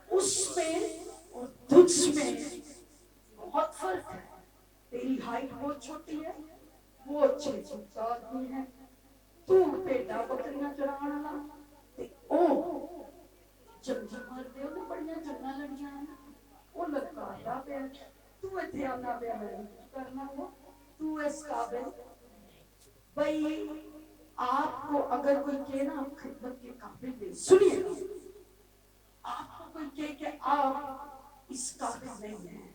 Speaker 1: उसमें और तुझ में बहुत फर्क है। तेरी हाइट बहुत छोटी है, वो अच्छे छुट्टा आदमी है। तू पेटा बकरियां चराने वाला ते ओ चमकी मर्द है, उन्हें बड़ियां जंगां लड़ियां हैं, वो ललकारदा पे। तू इत्थे आना पे करना वो, तू इस काबिल भाई। आपको अगर कोई कहे ना आप खिदमत के काबिल नहीं, सुनिए, आपको कोई कहे कि आप इस काबिल नहीं है,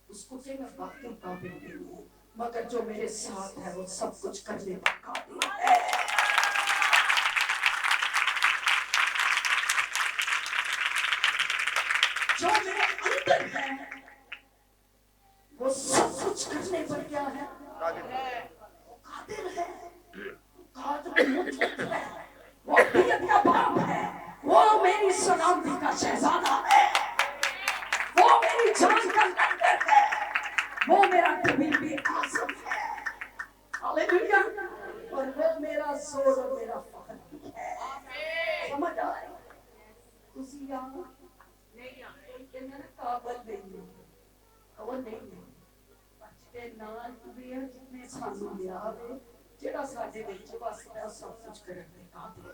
Speaker 1: उसको कहे मैं वाकई काबिल नहीं हूँ, मगर जो मेरे साथ है वो सब कुछ करने का काबिल है। जो मेरे अंदर है वो सब कुछ करने पर क्या है, वो कादिर है, कादिर मुतलक है, वो अब्दियत का बाप है, वो मेरी सलामती का शहजादा है, वो मेरी जान का लश्कर है, वो मेरा तबीबी आज़म है। हालेलुया। और वो मेरा जोर और मेरा फख्र भी है। समझ आ रही है? उसी यहाँ कहना काबल नहीं है, काबल नहीं है, बच्चे नाल भी है जितने सानू लिया है, जेड़ा साडे विच वसदा सब कुछ करने दे काबिल है।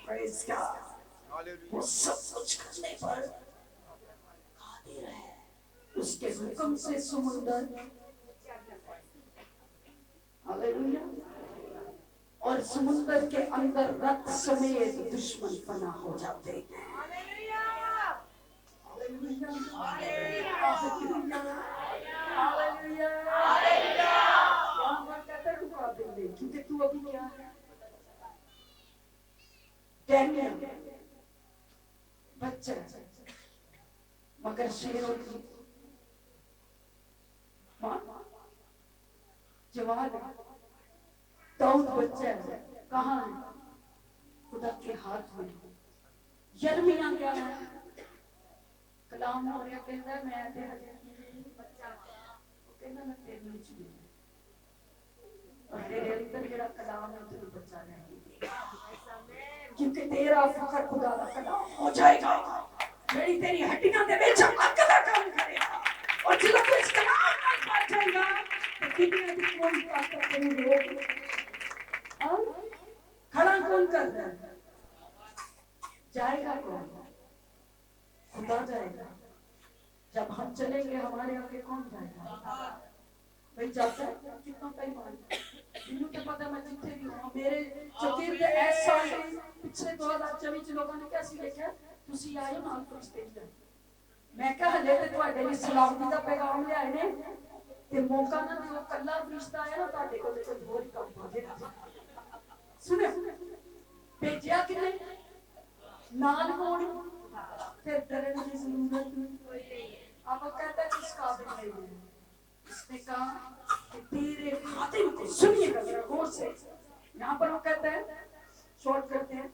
Speaker 1: Praise God. वो सब कुछ करने पर कादिर है। उसके हुक्म से समुंदर, हालेलुया, और समुंदर के अंदर रथ समेत दुश्मन पनाह हो जाते हैं। क्योंकि तू अभी क्या है, बच्चा, मगर शेरों की जवान दाऊद बच्चा है, कहाँ है, खुदा के हाथ में। यिर्मयाह क्या है, कलाम हो रहा, कहता मैं बच्चा, वो कहता मैं तेरे में चुनी, और तेरे अंदर जेड़ा कलाम है तेरे बच्चा रहेगा, क्योंकि तेरा फखर खुदा का कलाम हो जाएगा, मेरी तेरी हड्डियां दे विच अग दा काम करेगा। और जब तू इस कलाम नाल पड़ जाएगा तो दुनिया दी कोई ताकत नहीं रोक, खड़ा कौन कर रहा है, जाएगा कौन, खुदा जाएगा। जब हम चलेंगे हमारे आगे कौन जाएगा, भाई जाता है कितना टाइम आएगा, इन्हों तो पता मैं जितने भी हूँ, मेरे चौकीर के ऐसा पिछले 2024 लोगों ने कैसी देखा, तुसी आए ना फरिश्ते च, मैं कहा हले ते तुहाडे लई सलामती दा पैगाम ले आए ने, ते मौका ना दिओ, कल्ला फरिश्ता आया ना तुहाडे कोल ते कोई होर ही काम पा देगा। सुने भेजिया किने नाल कौन, फिर डरने की जरूरत नहीं। अब कहता है किस काबिल नहीं है, उसने कहा कि तेरे खातिम को, सुनिएगा जरा गौर से, यहाँ पर वो कहते हैं, शॉर्ट करते हैं,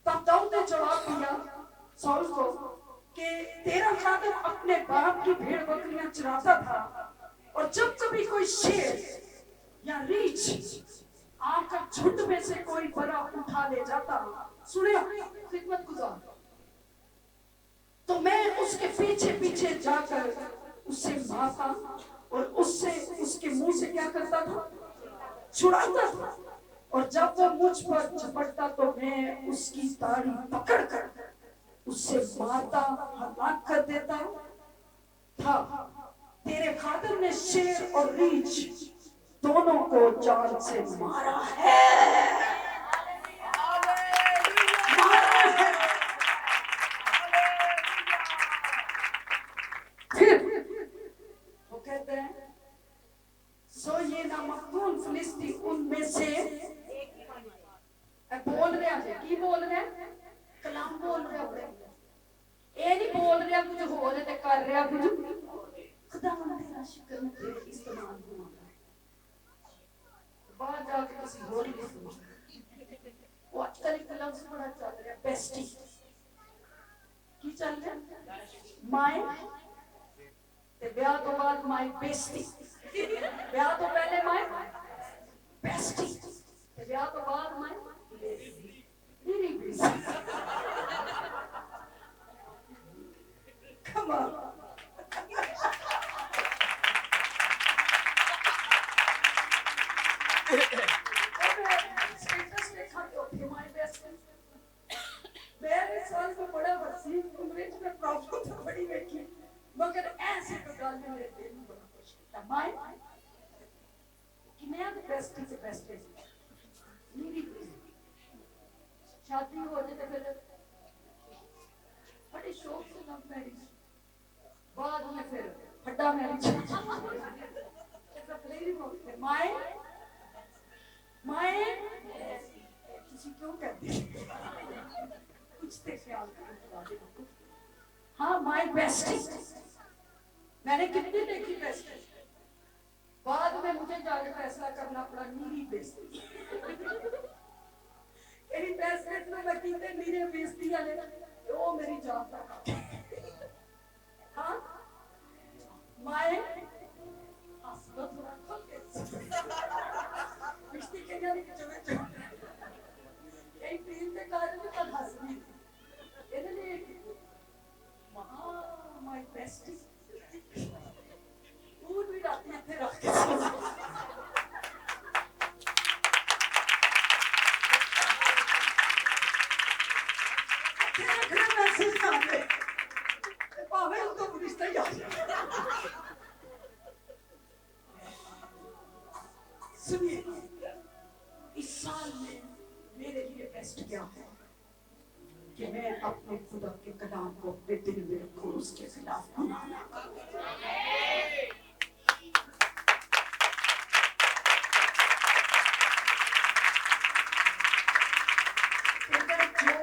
Speaker 1: तब दाऊद ने जवाब दिया शाऊल को कि तेरा खातिम अपने बाप की भेड़ बकरियां चराता था, और जब कभी कोई शेर या रीछ आकर झुंड में से कोई बड़ा उठा ले जाता, सुनिए खिदमत गुजार, तो मैं उसके पीछे पीछे जाकर उसे मारता और उससे उसके मुंह से क्या करता था, छुड़ाता था, और जब वो मुझ पर झपटता तो मैं उसकी दाढ़ी पकड़कर उससे मारता, हलाक कर देता था। तेरे खादिम ने शेर और रीछ दोनों को जान से मारा है, मारा है। फिर वो कहते हैं सो ये नामकून फिलिस्ती उनमें से बोल रहे हैं, की बोल रहे हैं, कलाम बोल रहे हैं, ये नहीं बोल रहा कुछ हो रहा है, कर रहा कुछ। खुदावंद तेरा शुक्र मैं तेरे इस्तेमाल होना बाहर जाके किसी और ही इस्तेमाल। वो आजकल एक लफ्ज बड़ा चल रहा है बेस्टी, की चल रहा है माय ते ब्याह तो बाद माय बेस्टी, ब्याह तो पहले माय बेस्टी ते ब्याह तो बाद माय मेरी बेस्टी। Come on. स्टेटस देखा तो थे माय बेस्ट मेरे साल में बड़ा वसी उम्र में प्रॉब्लम तो बड़ी देखी मगर ऐसे तो गाल में मेरे दिल में बड़ा खुश था माय कि मैं तो बेस्ट से बेस्ट है मेरी शादी हो जाए तो फिर बड़े शौक से लव मैरिज बाद में फिर फटा मैरिज ऐसा प्लेन होते माय माय किसी क्यों कहते कुछ तो ख्याल करो। हाँ माय बेस्टी मैंने कितनी देखी बेस्टी, बाद में मुझे जाके फैसला करना पड़ा मेरी बेस्टी। मेरी बेस्टी में लकीते मेरे बेस्ती वाले वो मेरी जान तक। हाँ माय हंसना थोड़ा खोल के रिश्ते के लिए जो एक प्रेम के कारण में कल हंस रही थी इन्होंने माँ माय बेस्टी दूर भी रात में थे रख के सुनिए इस साल में मेरे लिए बेस्ट क्या है कि मैं अपने खुदा के कलाम को अपने दिल में रखूं, उसके खिलाफ गुनाह ना करूं। जो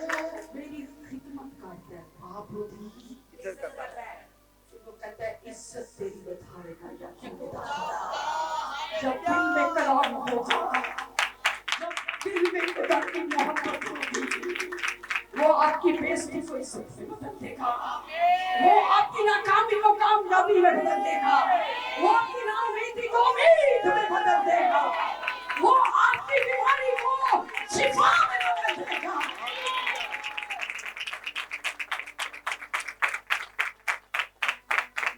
Speaker 1: मेरी खिदमत करता है आप लोग इज्जत करता है वो कहता है इज्जत तेरी बढ़ाएगा या जब दिल में कलाम होगा, जब दिल में खुदा की मोहब्बत होगी, वो आपकी बेइज्जती को इज्जत में बदल देगा, वो आपकी नाकामी को कामयाबी में बदल देगा, वो आपकी नाउमीदी को उम्मीद में बदल देगा, वो आपकी बीमारी को शिफा में बदल देगा।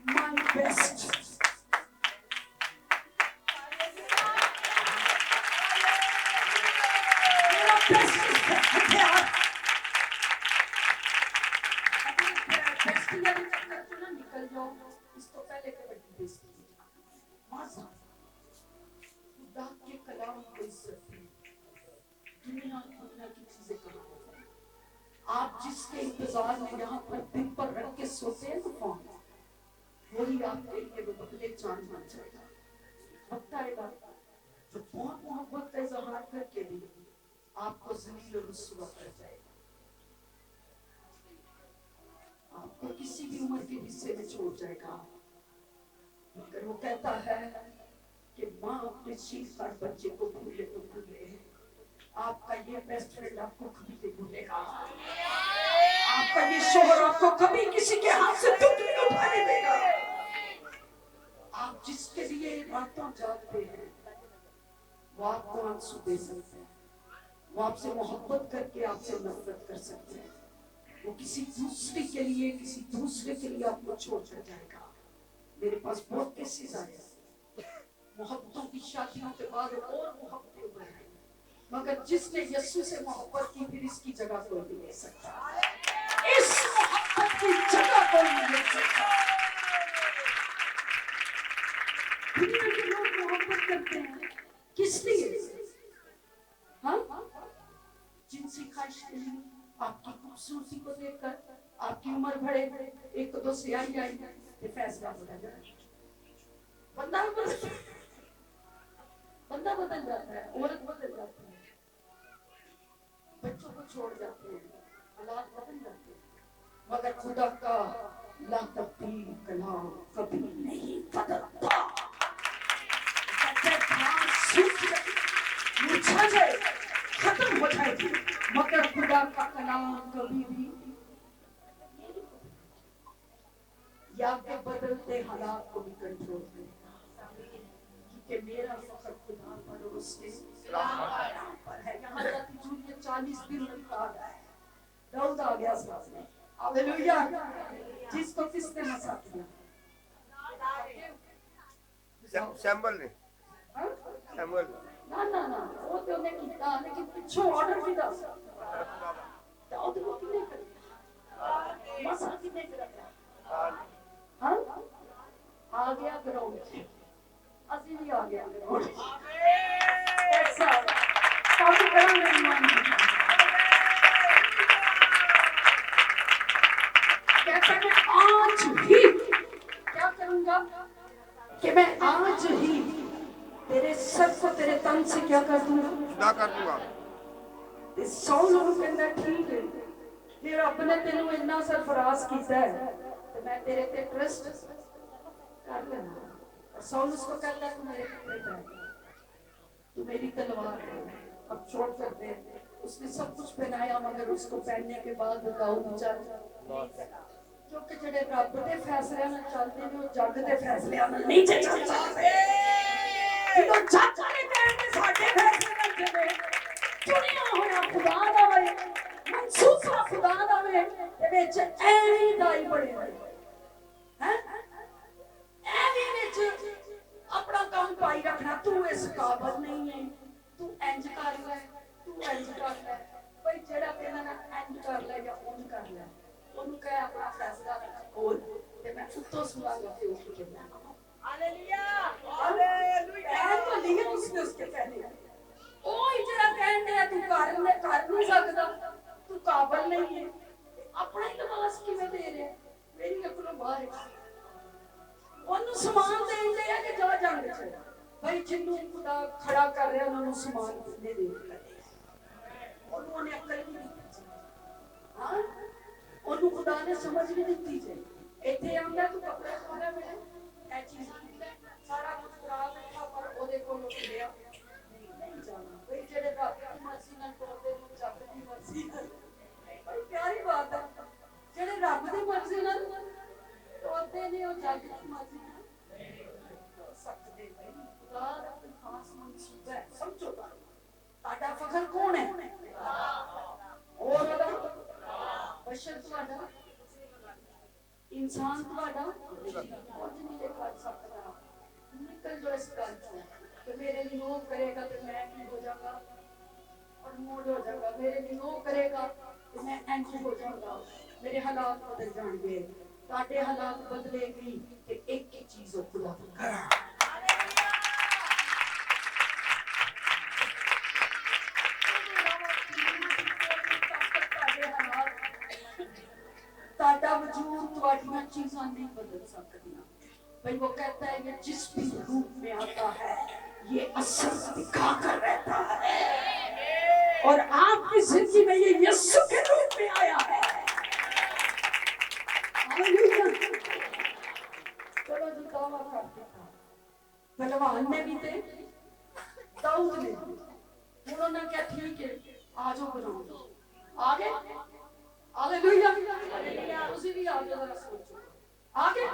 Speaker 1: My best. निकल जाओ इसको पहले के बड़ी बेइज्जती मासा खुदा के कलाम को इज्जत दुनिया की चीजें करो। आप जिसके इंतजार में यहाँ पर दिन पर रख के सोते हैं तो कौन वही आपके लिए वो बदले जान बन जाएगा। वक्त आएगा जो बहुत मोहब्बत का इजहार करके भी आपको ज़लील और रुस्वा कर जाएगा, आपको किसी भी उम्र के हिस्से में छोड़ जाएगा। मगर वो कहता है कि माँ अपने शीर्षार बच्चे को भूले तो भूले, आपका ये बेस्ट फ्रेंड आपको कभी नहीं भूलेगा, आपका ये शोहर आपको कभी किसी के हाथ से दुख नहीं उठाने देगा। आप जिसके लिए रातों जागते हैं वो आपको आंसू दे सकते हैं, वो आपसे मोहब्बत करके आपसे नफरत कर सकते हैं, वो किसी दूसरे के लिए आपको छोड़ जाएगा। मेरे पास बहुत केसेस आए मोहब्बतों की शादियों के बाद और मोहब्बतें हुई, मगर जिसने यीशु से मोहब्बत की फिर इसकी जगह कोई नहीं ले सकता, इस मोहब्बत की जगह कोई नहीं ले सकता। किस लिए? हाँ, जिनसी ख्वाहिश के लिए, आपकी खूबसूरती को देखकर, आपकी उम्र बढ़े, एक तो सियाही आई, ये फैसला बदल जाए, बंदा बदल जाता है, औरत बदल जाती है, बच्चों को छोड़ जाते हैं, हालात बदल जाते हैं, मगर खुदा का ला तब्दील कलाम कभी नहीं बदलता। मुरझा जाए, खत्म हो जाएगी, मगर खुदा का कलाम कभी भी या के बदलते हालात को भी कंट्रोल करेगा, क्योंकि मेरा फख्र खुदा पर और उसके कलाम पर है। यहाँ जाती जूलिया 40 दिन लगता है, दाऊद आ गया सामने, हालेलुया, जिसको किसने मसा किया?
Speaker 4: सैमुअल ने सैमुअल
Speaker 1: ना ना ना, वो तो ने किया, लेकिन पिछो ऑर्डर भी दस दाऊद को किने कर मसा किने कर हाँ आ गया ग्राउंड, असी भी आ गया ग्राउंड, ऐसा काफी बड़ा मेहमान कहता है आज ही क्या करूंगा कि मैं आज ही तेरे सर को तेरे तन से क्या कर दूंगा,
Speaker 4: जुदा कर दूंगा।
Speaker 1: इस सौल ਨੂੰ ਕਹਿੰਦਾ ਠੀਕ ਹੈ, ਜੇ ਰੱਬ ਨੇ ਤੈਨੂੰ ਇੰਨਾ ਸਰਫਰਾਜ਼ ਕੀਤਾ ਹੈ ਤੇ मैं तेरे पे ट्रस्ट कर लेना। और सौल उसको कहता है तू मेरे कपड़े पहन, तू मेरी तलवार है, अब चोट कर दे। उसने सब कुछ पहनाया, मगर उसको पहनने के बाद दाऊद चल, क्योंकि जेड़े रब दे फैसले नाल चलदे ने ओ जग दे फैसले नाल नहीं चल सकदे। ਜਦੋਂ ਜੱਜ ਨੇ ਕਹਿਣਗੇ ਸਾਡੇ ਫੈਸਲੇ ਨਾਲ ਚੱਲੇ, ਚੁਣਿਆ ਹੋਇਆ ਖੁਦਾ ਦਾ ਵੇ, ਮਨਸੂਬਾ ਖੁਦਾ ਦਾ ਵੇ, ਤੇ ਵਿੱਚ ਐਵੇਂ ਦਾਈ ਬਣੇ ਹੋਏ ਹੈ, ਐਵੇਂ ਵਿੱਚ ਆਪਣਾ ਕੰਮ ਪਾਈ ਰੱਖਣਾ, ਤੂੰ ਇਸ ਕਾਬਲ ਨਹੀਂ ਹੈ, ਤੂੰ ਇੰਜ ਕਰ ਲੈ, ਤੂੰ ਇੰਜ ਕਰ ਲੈ, ਬਈ ਜਿਹੜਾ ਕਹਿੰਦਾ ਨਾ ਇੰਜ ਕਰ ਲੈ ਜਾਂ ਉਂਝ ਕਰ ਲੈ, ਉਹਨੂੰ ਕਹਿ ਆਪਣਾ ਫੈਸਲਾ ਖੋਲ ਤੇ ਮੈਂ ਉੱਤੋਂ ਸੁਣਾਂਗਾ ਤੇ ਉਹ ਕੀ ਕਹਿੰਦਾ। हालेलुया हालेलुया, तो लिया उसने उसके पहले ओ इजरा कहने तू कर नहीं सकता, तू काबिल नहीं है, अपना ही लिबास किवें दे रहे, मेरी अकलों बाहर है, ओनू समान देन दे कि जा जंग च भाई जिन्नू खुदा खड़ा कर रहा उन्होंने समान कितने दे ओनू ने अकल नहीं दी, हां ओनू खुदा ने समझ नहीं दी जे इथे आंदा तू कपड़े पाना मैं ਇਹ ਚੀਜ਼ ਸਾਰਾ ਕੁਝ ਕਰਾ ਬੈਠਾ, ਪਰ ਉਹਦੇ ਕੋਲੋਂ ਮਿਲਿਆ ਨਹੀਂ ਜਾਣਾ। ਬਈ ਜਿਹੜੇ ਰੱਬ ਦੀ ਮਰਜ਼ੀ ਨਾਲ ਤੋਰਦੇ ਨੇ, ਜੱਗ ਦੀ ਮਰਜ਼ੀ ਨਾਲ, ਬੜੀ ਪਿਆਰੀ ਬਾਤ ਹੈ, ਜਿਹੜੇ ਰੱਬ ਦੀ ਮਰਜ਼ੀ ਨਾਲ ਤੋਰਦੇ ਨੇ ਉਹ ਜੱਗ ਦੀ ਮਰਜ਼ੀ ਨਾਲ ਨਹੀਂ ਤੋਰ ਸਕਦੇ। ਬਈ ਖੁਦਾ ਦਾ ਕੋਈ ਖਾਸ ਮਨਸੂਬਾ ਹੈ, ਸਮਝੋ ਤੁਹਾਡਾ ਫਖਰ ਕੌਣ ਹੈ? ਹੋਰ ਉਹਦਾ ਬਸ਼ਰ ਤੁਹਾਡਾ, इंसान ਤੁਹਾਡਾ ਕੁਝ ਨਹੀਂ ਕਰ ਸਕਦਾ। ਨਿਕਲ ਜੋ ਇਸ ਗੱਲ ਤੋਂ ਕਿ ਮੇਰੇ ਲਈ ਉਹ ਕਰੇਗਾ ਤੇ ਮੈਂ ਕੀ ਹੋ ਜਾਵਾਂਗਾ, और मोड़ हो जाएगा, मेरे लिए वो करेगा तो मैं इंज हो जाऊंगा, मेरे हालात बदल जाएंगे, ताटे हालात बदलेगी कि एक ही चीज हो खुदा ताटा वजूद तुम्हारी चीज़ां नहीं बदल सकती। भाई वो कहता है कि जिस भी रूप में आता है ये असर दिखा कर रहता है, और आपकी जिंदगी में ये यीशु के रूप में आया है। हालेलुया। चलो जो दावा करते था पहलवान ने भी थे, दाऊद ने भी, उन्होंने क्या ठीक है आ जाओ ग्राउंड आगे। हालेलुया। ਤੁਸੀਂ ਵੀ ਆਗੇ ਜ਼ਰਾ ਸੋਚੋ, ਆਗੇ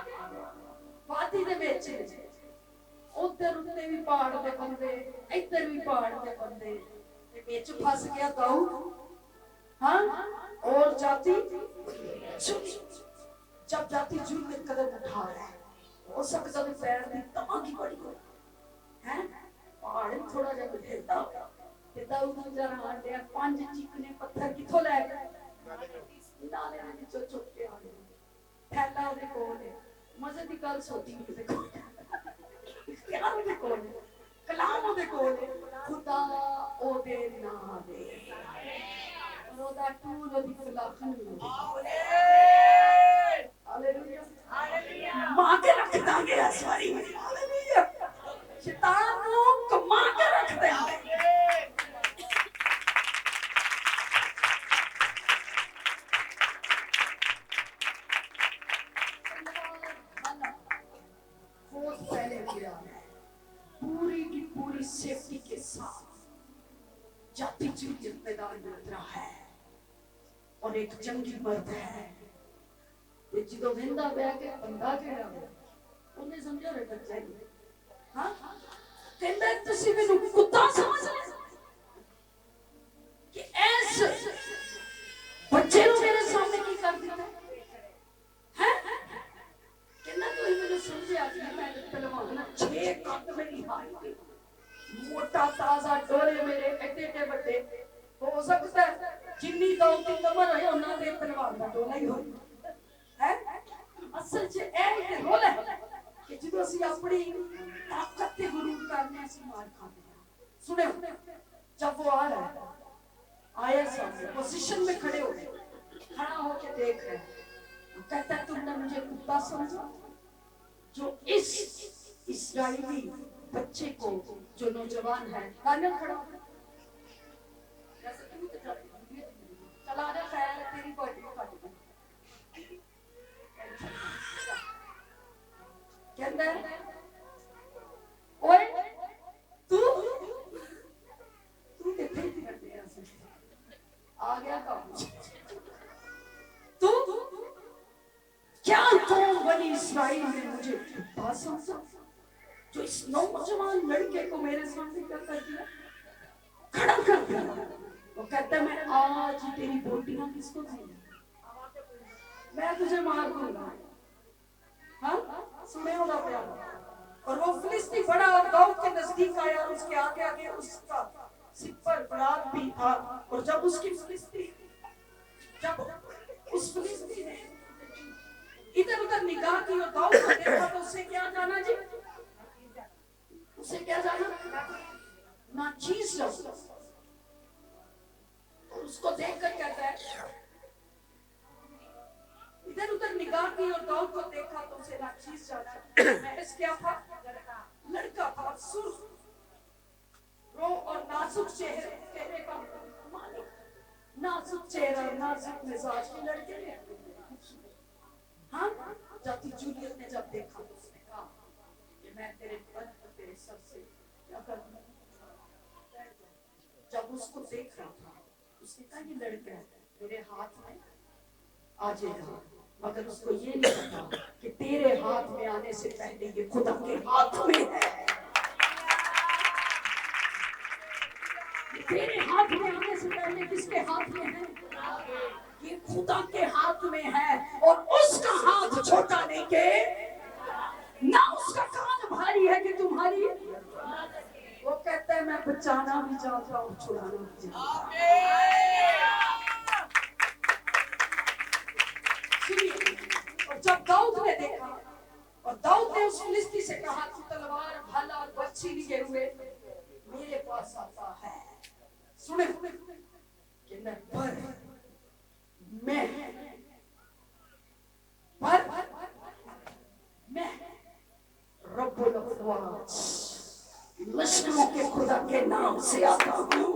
Speaker 1: ਵਾਦੀ ਦੇ ਵਿੱਚ ਉਧਰ ਉੱਤੇ ਵੀ ਪਹਾੜ ਦੇ ਬੰਦੇ, ਇੱਧਰ ਵੀ ਪਹਾੜ ਦੇ ਬੰਦੇ, ਤੇ ਵਿੱਚ ਫਸ ਗਿਆ दाऊद। हाँ और जाति जब जाति जुड़ के कदम उठा रहा है, हो सकता है पैर की तबाही बड़ी हो है, पहाड़ थोड़ा जा हिलता ते दाऊद जरा आंडिया 5 चिकने पत्थर किथों लै गए, नाले दे विचों चुक के आ गए, थैला ਉਹਦੇ ਕੋਲ ਹੈ। मजे की गल सोची ਉਹਦੇ ਕੋਲ, इख्तियार ਉਹਦੇ ਕੋਲ ਹੈ। ਕਲਾਮ ਉਹਦੇ ਕੋਲ ਹੈ, ਖੁਦਾ ਉਹਦੇ ਨਾਲ ਹੈ, ਔਰ ਉਹਦਾ ਟੂਲ ਉਹਦੀ ਫਲਾਖਨ ਹੈ। ਹਾਲੇਲੂਇਆ, ਮਾਂ ਕੇ ਰੱਖ ਦਾਂਗੇ ਇਸ ਵਾਰੀ। ਹਾਲੇਲੂਇਆ, ਸ਼ੈਤਾਨ ਨੂੰ ਕਮਾ ਕੇ ਰੱਖ ਦੇਂਗੇ। बहुत पहले किया है, पूरी की पूरी सेफ्टी के साथ जाति जुलियत मैदान में उतरा है, और एक जंगी मर्द है। ये जो विंदा बैग के बंदा केड़ा है, उन्हें समझो रे बच्चे, हाँ कहता है तुसी मैनू कुत्ता समझ रहे कि ऐसे बच्चे नु मेरे सामने की कर दिया है? कहना तो ही मैंने समझा कि मैं पहलवान 6 कद मेरी हाइट, मोटा ताजा डोरे मेरे एटे एटे बड़े, हो सकता है जिन्नी दौलती कमर है उन्ना दे पहलवान दा डोला ही हो है। असल च ए रोल है कि ਜਦੋਂ ਅਸੀਂ ਆਪਣੀ ਤਾਕਤ ਤੇ ਗੁਰੂ ਕਰਨੇ ਅਸੀਂ ਮਾਰ ਖਾਂਦੇ ਹਾਂ। सुने जब वो आ रहा है, आया सामने पोजीशन में खड़े हो गए, खड़ा होके देख रहे हैं, कहता है तुमने मुझे कुत्ता समझा? जो इस इस्राएली बच्चे को, जो नौजवान है, कानन खड़ा जैसे तुम चला रहा पैर तेरी बॉडी काट दी, कहता है ओए तू कितने करते हैं आ गया काम तू क्या कौम बनी इस्राएल में मुझे कुत्ता समझा? जो इस नौजवान लड़के को मेरे सामने क्या कर दिया, खड़ा कर दिया। वो कहता है मैं आज तेरी बोटियां किसको दूंगा, मैं तुझे मार दूंगा। हाँ सुने होगा प्यार। और वो फिलिस्ती बड़ा दाऊद के नजदीक आया, और उसके आगे आगे उसका सिर पर बरात भी था। और जब उसकी फिलिस्ती, जब उस फिलिस्ती ने इधर उधर निगाह की और दाऊद को देखा, तो उसे क्या जाना जी, उसे क्या जाना ना चीज जाना। और उसको देखकर कहता है, इधर उधर निगाह की और दाऊद को देखा तो उसे ना चीज जाना। महज क्या था, लड़का था, सुर्ख रो और नाजुक चेहरे का मालिक, नाजुक चेहरा, नाजुक मिजाज के लड़के ने। हाँ जाति जूलियत ने जब देखा तो उसने कहा कि मैं तेरे पर तेरे सर से क्या करूं। जब उसको देख रहा था उसने कहा ये लड़का है मेरे हाथ में आ जाएगा, मगर उसको ये नहीं पता कि तेरे हाथ में आने से पहले ये खुदा के हाथ में है। तेरे हाथ में आने से पहले किसके हाथ में है, ये खुदा के हाथ में है। और उसका हाथ छोटा नहीं के ना उसका कान भारी है कि तुम्हारी। वो कहता है मैं बचाना भी चाहता हूँ, छुड़ाना भी चाहता हूँ। और जब दाऊद ने देखा, और दाऊद ने उस फिलिस्ती से कहा तू तलवार भाला और बर्छी लिए हुए मेरे पास आता है। सुने कि मैं रब्बुल अफ़वाज लश्करों के खुदा के नाम से आता हूँ।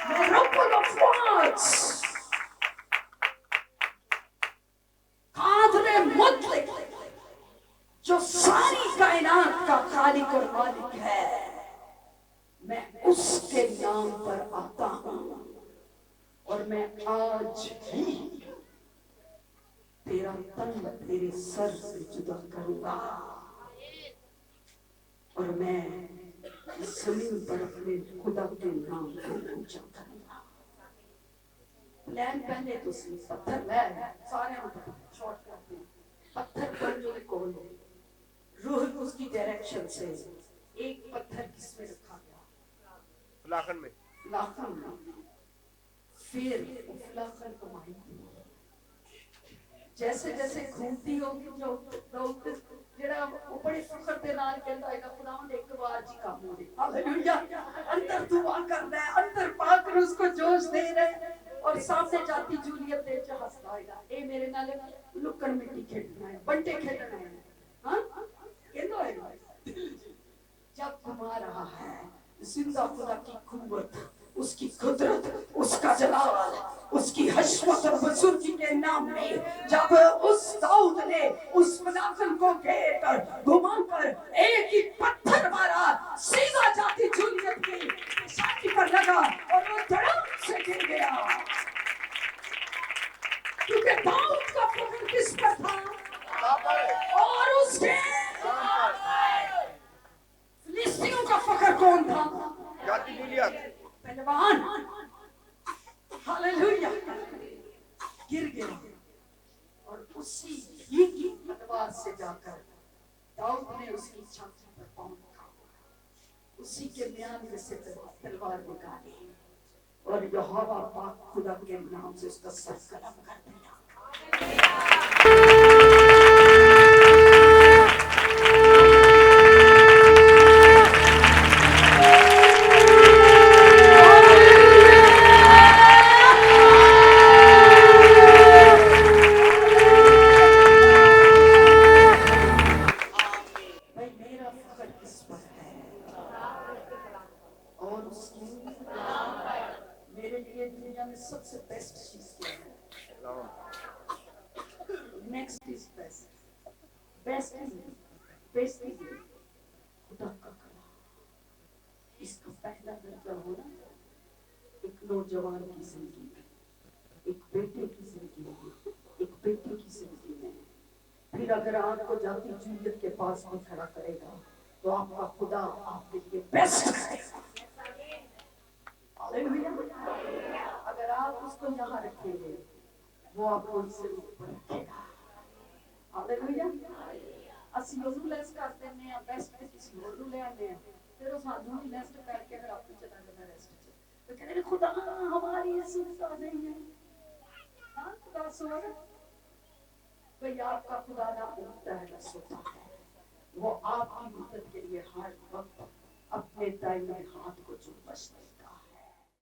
Speaker 1: मैं रब्बुल अफ़वाज कादरे मुतलक, जो सारी कायनात का खालिक और मालिक है, मैं उसके नाम पर आता हूँ। और मैं आज ही तेरा तन तेरे सर से जुदा करूंगा, और मैं जमीन पर अपने खुदा के नाम को ऊंचा करूंगा। प्लान पहले तो पत्थर ले सारे शॉर्ट करते हैं, पत्थर पर जो कौन है रूह उसकी डायरेक्शन से एक पत्थर किसमें रखा गया,
Speaker 4: लाखन में,
Speaker 1: लाखन में। फिर लाखन कमाई जैसे जैसे घूमती होगी जो ਜਿਹੜਾ ਉਹ ਬੜੇ ਫਖਰ ਦੇ ਨਾਲ ਕਹਿੰਦਾ ਹੈਗਾ ਖੁਦਾਵੰਦ ਇੱਕ ਵਾਰ ਜੀ ਕੰਮ ਹੋ ਰਿਹਾ ਹਾਲੇਲੂਇਆ ਅੰਦਰ ਦੁਆ ਕਰਦਾ ਹੈ ਅੰਦਰ ਪਾਕ ਨੂੰ ਉਸको जोश दे रहे और सामने जाती जूलियत ਦੇ ਚ ਹੱਸਦਾ ਹੈਗਾ ਇਹ ਮੇਰੇ ਨਾਲ ਲੁਕਣ ਮਿੱਟੀ ਖੇਡਣਾ ਹੈ ਬੰਟੇ खेलना है हाँ कहता है जब घुमा रहा है जिंदा खुदा की कुव्वत उसकी कुदरत उसका जलाल उसकी हशमत और बुजुर्गी के नाम में जब उस दाऊद ने उस मुनाफिक को घेर कर घुमा कर एक ही पत्थर मारा सीधा जाती जूलियत की छाती पर लगा और वो धड़ाम से गिर गया क्योंकि दाऊद का फख्र किस पर था और उसके फिलिस्तीनियों का फख्र कौन था
Speaker 4: जाति जूलियत
Speaker 1: पहलवान हालेलुया गिर गया और उसी ही की तलवार से जाकर दाऊद ने उसकी छाती पर पांव रखा उसी के म्यान में से तलवार निकाली और यहोवा पाक खुदा के नाम से उसका सर कलम कर दिया मेरे लिए दुनिया में सबसे बेस्ट चीज क्या है next is best best is best is खुदा का कलाम इसका पहला दर्जा होना एक नौजवान की जिंदगी में एक बेटे की जिंदगी में एक बेटे की जिंदगी में फिर अगर आपको जाती जूलियत के पास भी खड़ा करेगा तो आपका खुदा आपके लिए बेस्ट करेगा अगर आप उसको यहाँ रखेंगे वो आपको इससे ऊपर रखेगा हालेलुया ਅਸੀਂ ਉਹਨੂੰ ਲੈਸ ਕਰ ਦਿੰਨੇ ਆ ਬੈਸਟ ਕਿਸੇ ਹੋਰ ਨੂੰ ਲੈ ਆਉਂਦੇ ਆ ਫਿਰ ਉਹ ਸਾਨੂੰ ਹੀ ਲੈਸਟ ਕਰਕੇ ਫਿਰ ਆਪੇ ਚਲਾ ਜਾਂਦਾ ਰੈਸਟ ਚ तो कहते हैं खुदा हमारी सुनता नहीं है हाँ खुदा सुन भाई आपका खुदा ना उठता है ना सोता है वो आपकी मदद के लिए हर वक्त अपने दाहिने हाथ को जो बचते